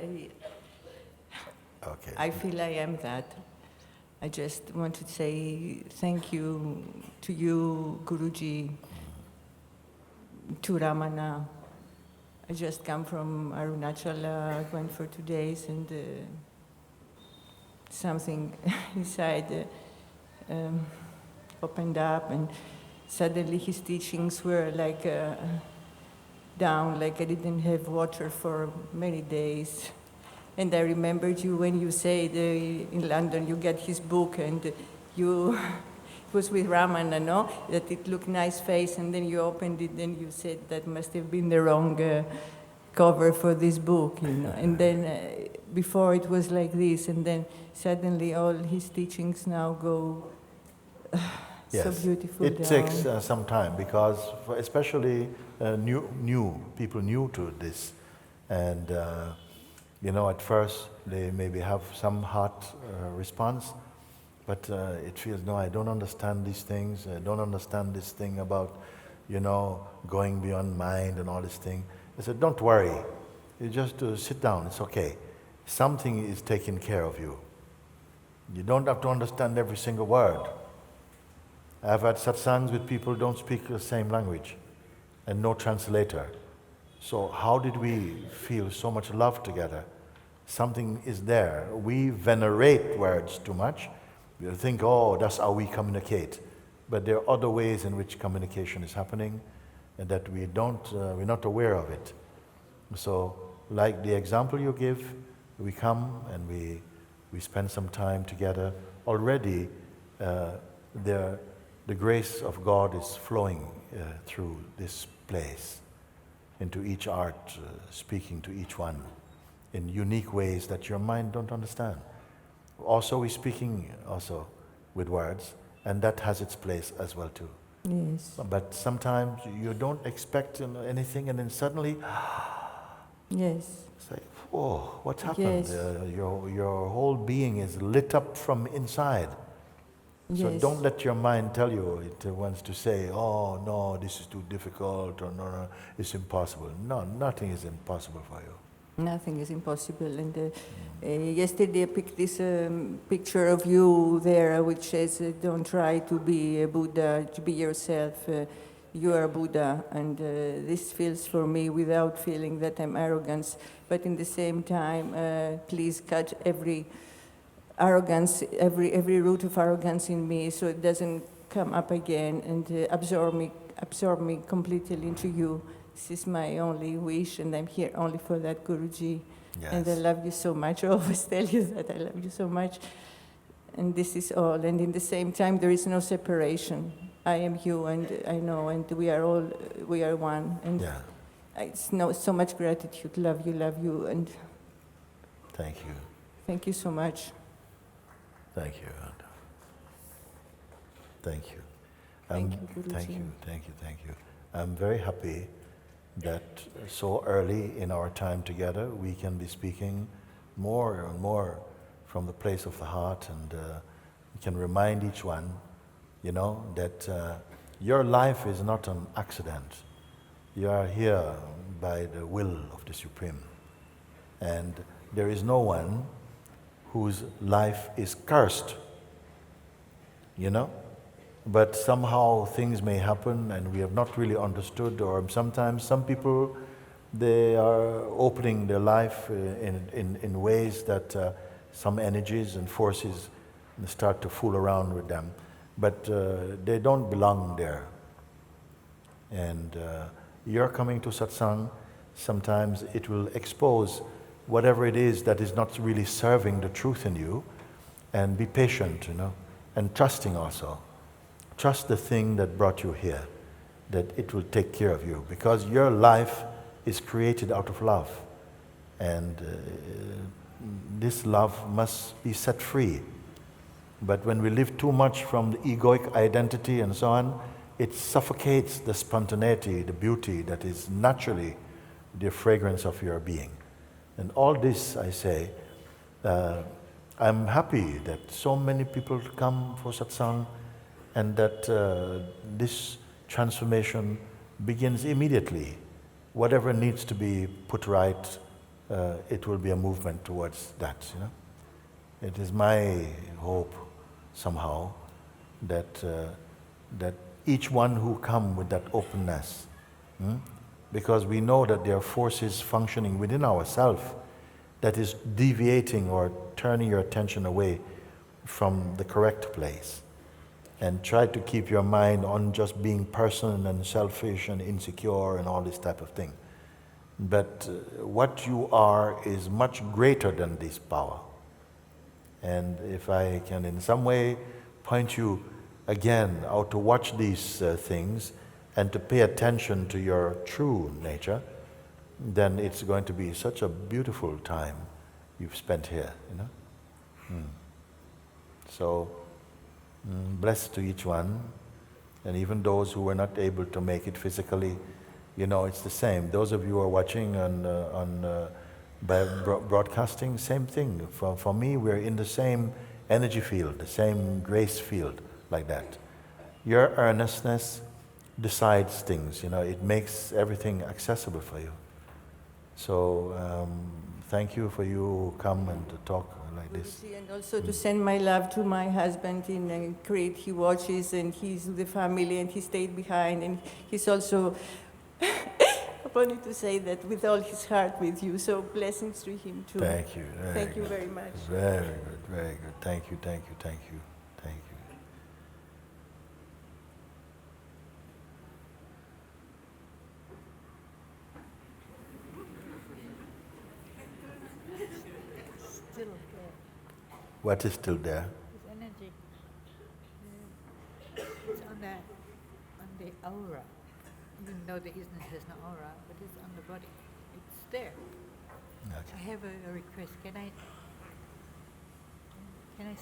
Okay. I feel I am that. I just want to say thank you to you, Guruji, to Ramana. I just come from Arunachala, went for 2 days, and something inside opened up, and suddenly his teachings were like down, like I didn't have water for many days. And I remembered you when you said in London you get his book and you was with Ramana, no? That it looked nice face, and then you opened it, and you said that must have been the wrong cover for this book, you know. And then before it was like this, and then suddenly all his teachings now go so beautiful. It takes some time because, especially people new to this, and you know, at first they maybe have some hot response, but it feels, no, I don't understand these things. I don't understand this thing about, you know, going beyond mind and all this thing. I said, don't worry. You just sit down. It's okay. Something is taking care of you. You don't have to understand every single word. I've had satsangs with people who don't speak the same language and no translator. So how did we feel so much love together? Something is there. We venerate words too much. We think, oh, that's how we communicate. But there are other ways in which communication is happening and that we're not aware of it. So, like the example you give, we come and we spend some time together. Already, the grace of God is flowing through this place, into each art, speaking to each one in unique ways that your mind don't understand. Also, we're speaking also with words, and that has its place as well too. Yes. But sometimes you don't expect anything, and then suddenly, yes, it's like, oh, what's happened? Yes. Your whole being is lit up from inside. So yes. don't let your mind tell you it wants to say, oh no, this is too difficult, or no, it's impossible. No, nothing is impossible for you. Nothing is impossible. And yesterday I picked this picture of you there, which says, don't try to be a Buddha, to be yourself. You are Buddha. And this feels for me without feeling that I'm arrogant. But in the same time, please cut every arrogance, every root of arrogance in me, so it doesn't come up again and absorb me completely into you. This is my only wish, and I'm here only for that, Guruji. Yes. And I love you so much. I always tell you that I love you so much. And this is all. And in the same time, there is no separation. I am you, and I know, and we are one. And Yeah. it's so much gratitude. Love you, and Thank you. thank you so much. Thank you. Thank you. Thank you, Guruji. Thank you. I'm very happy that so early in our time together we can be speaking more and more from the place of the heart, and we can remind each one, you know, that your life is not an accident. You are here by the will of the Supreme, and there is no one whose life is cursed, you know? But somehow things may happen and we have not really understood, or sometimes some people, they are opening their life in ways that some energies and forces start to fool around with them. But they don't belong there. And you're coming to satsang, sometimes it will expose whatever it is that is not really serving the truth in you, and be patient, you know, and trusting also. Trust the thing that brought you here, that it will take care of you, because your life is created out of love, and this love must be set free. But when we live too much from the egoic identity and so on, it suffocates the spontaneity, the beauty that is naturally the fragrance of your being. And all this, I say, I'm happy that so many people come for satsang, and that this transformation begins immediately. Whatever needs to be put right, it will be a movement towards that, you know. It is my hope, somehow, that each one who come with that openness, because we know that there are forces functioning within ourselves that is deviating or turning your attention away from the correct place. And try to keep your mind on just being personal and selfish and insecure and all this type of thing. But what you are is much greater than this power. And if I can in some way point you again how to watch these things and to pay attention to your true nature, then it's going to be such a beautiful time you've spent here, you know. So, blessed to each one, and even those who were not able to make it physically, you know, it's the same. Those of you who are watching by broadcasting, same thing. For me, we're in the same energy field, the same grace field, like that. Your earnestness decides things, you know, it makes everything accessible for you. So, thank you for you who come and to talk like this. And also to send my love to my husband in Crete. He watches and he's with the family and he stayed behind and he's also, I wanted to say that with all his heart with you. So blessings to him too. Thank you. Thank you very much. Very good, very good. Thank you, thank you, thank you, thank you. Still there. What is still there? This energy. It's on the aura. Even though the isness has no aura, but it's on the body. It's there. Okay. I have a request. Can I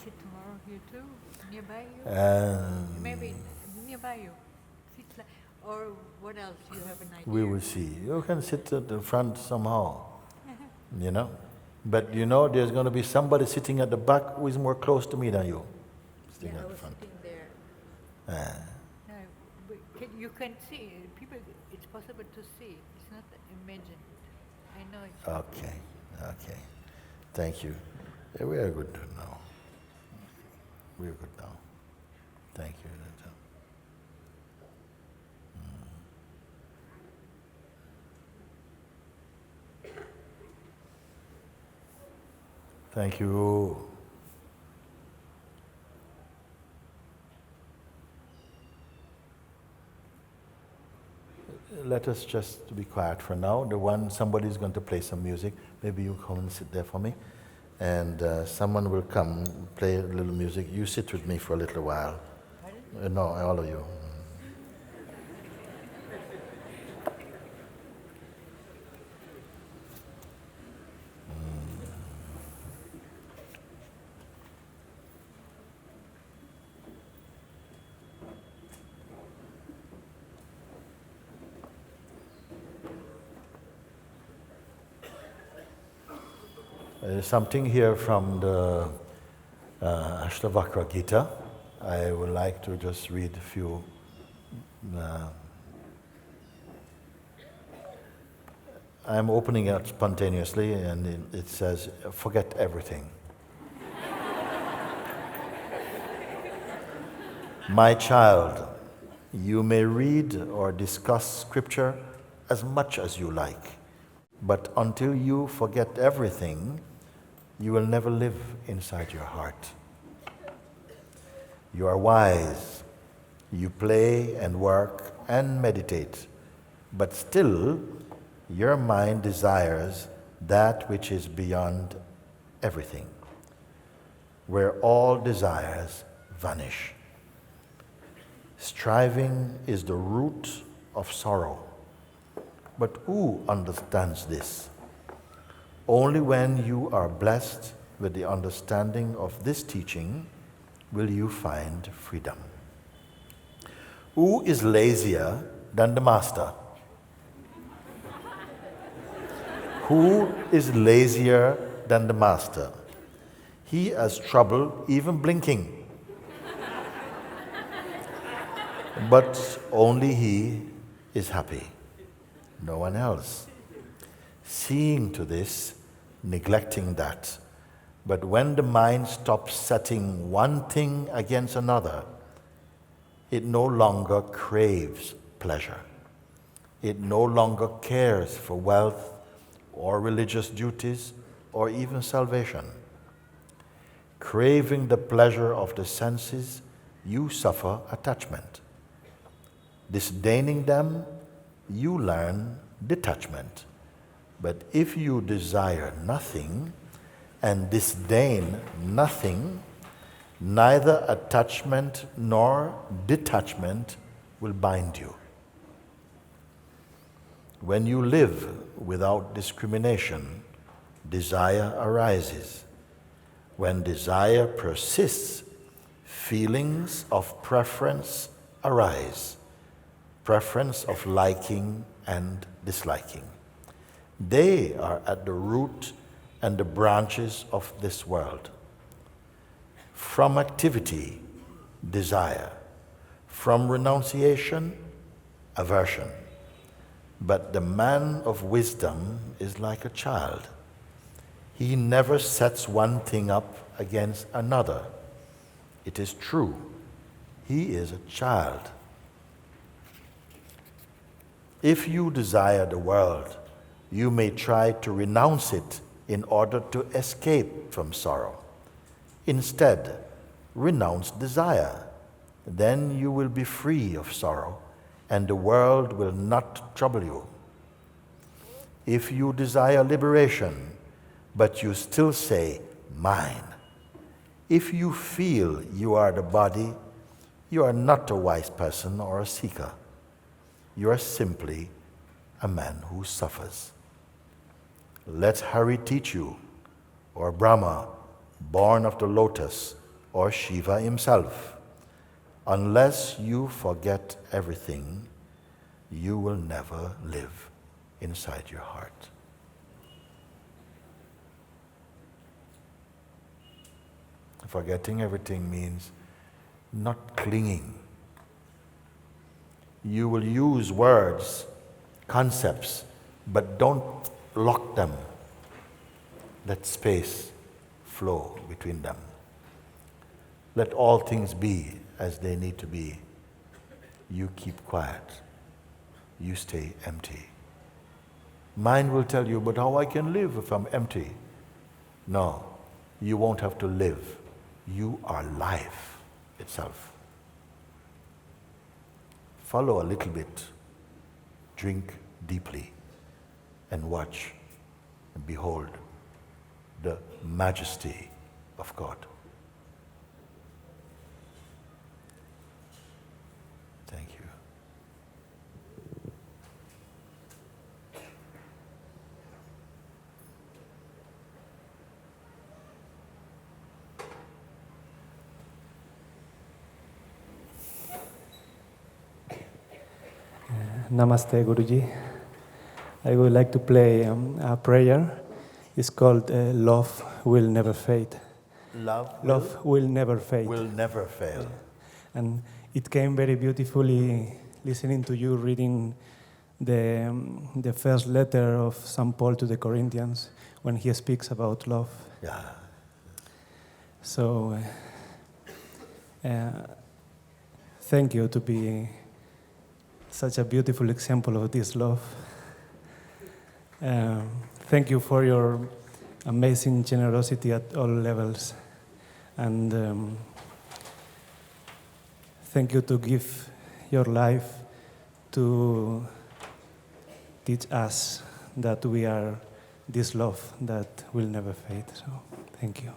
sit tomorrow here too? Nearby you? Maybe nearby you. Sit or what else? You have an idea? We will see. You can sit at the front somehow, you know. But you know, there's going to be somebody sitting at the back who is more close to me than you. Sitting Yeah, at I the was front. sitting there. No, but you can see. People, it's possible to see. It's not imagined. I know it's Okay, okay. Thank you. Yeah, we are good now. We are good now. Thank you. Thank you. Let us just be quiet for now. Somebody is going to play some music. Maybe you come and sit there for me. And someone will come, play a little music. You sit with me for a little while. No, all of you. There's something here from the Ashtavakra Gita. I would like to just read a few. I'm opening it spontaneously, and it says, "Forget everything." My child, you may read or discuss scripture as much as you like, but until you forget everything, you will never live inside your heart. You are wise, you play and work and meditate, but still your mind desires that which is beyond everything, where all desires vanish. Striving is the root of sorrow, but who understands this? Only when you are blessed with the understanding of this teaching will you find freedom. Who is lazier than the master? Who is lazier than the master? He has trouble even blinking. But only he is happy, no one else. Seeing to this, neglecting that. But when the mind stops setting one thing against another, it no longer craves pleasure. It no longer cares for wealth or religious duties or even salvation. Craving the pleasure of the senses, you suffer attachment. Disdaining them, you learn detachment. But if you desire nothing and disdain nothing, Neither attachment nor detachment will bind you. When you live without discrimination, desire arises. When desire persists, feelings of preference arise, preference of liking and disliking. They are at the root and the branches of this world. From activity, desire. From renunciation, aversion. But the man of wisdom is like a child. He never sets one thing up against another. It is true, he is a child. If you desire the world, you may try to renounce it in order to escape from sorrow. Instead, renounce desire. Then you will be free of sorrow, and the world will not trouble you. If you desire liberation, but you still say, mine. If you feel you are the body, you are not a wise person or a seeker. You are simply a man who suffers. Let Hari teach you, or Brahma, born of the lotus, or Shiva himself. Unless you forget everything, you will never live inside your heart. Forgetting everything means not clinging. You will use words, concepts, but don't lock them. Let space flow between them. Let all things be as they need to be. You keep quiet. You stay empty. Mind will tell you, but how I can live if I'm empty? No, you won't have to live. You are life itself. Follow a little bit, drink deeply, and watch and behold the majesty of God. Thank you. Namaste, Guruji. I would like to play a prayer. It's called Love Will Never Fade. Love will never fade. Will never fail. And it came very beautifully listening to you reading the first letter of St. Paul to the Corinthians when he speaks about love. Yeah. So, thank you to be such a beautiful example of this love. Thank you for your amazing generosity at all levels. And thank you to give your life to teach us that we are this love that will never fade. So, thank you.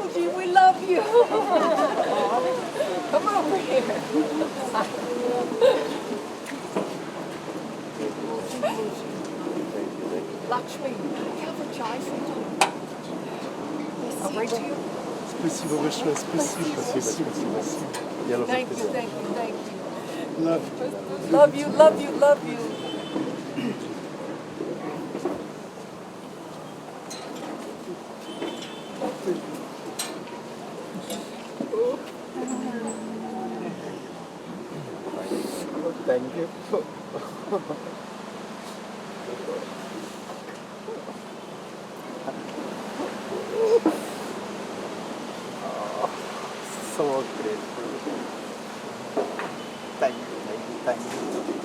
Mooji, we love you. Come over here. Lakshmi, you have a chai for you. I'll bring to you. Спасибо большое, спасибо. Thank you, thank you, thank you. Love. Love you, love you, love you. Thank you. So grateful. Thank you, thank you.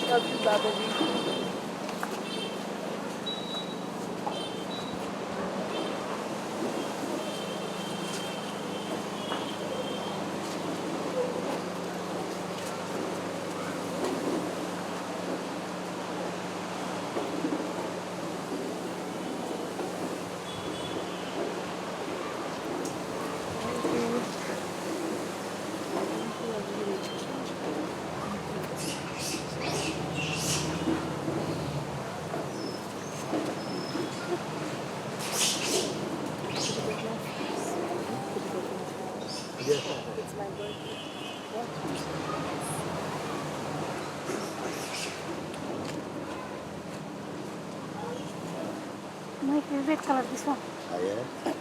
Love you, Babaji. My favorite color, this one. Oh, yeah?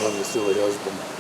love your silly husband.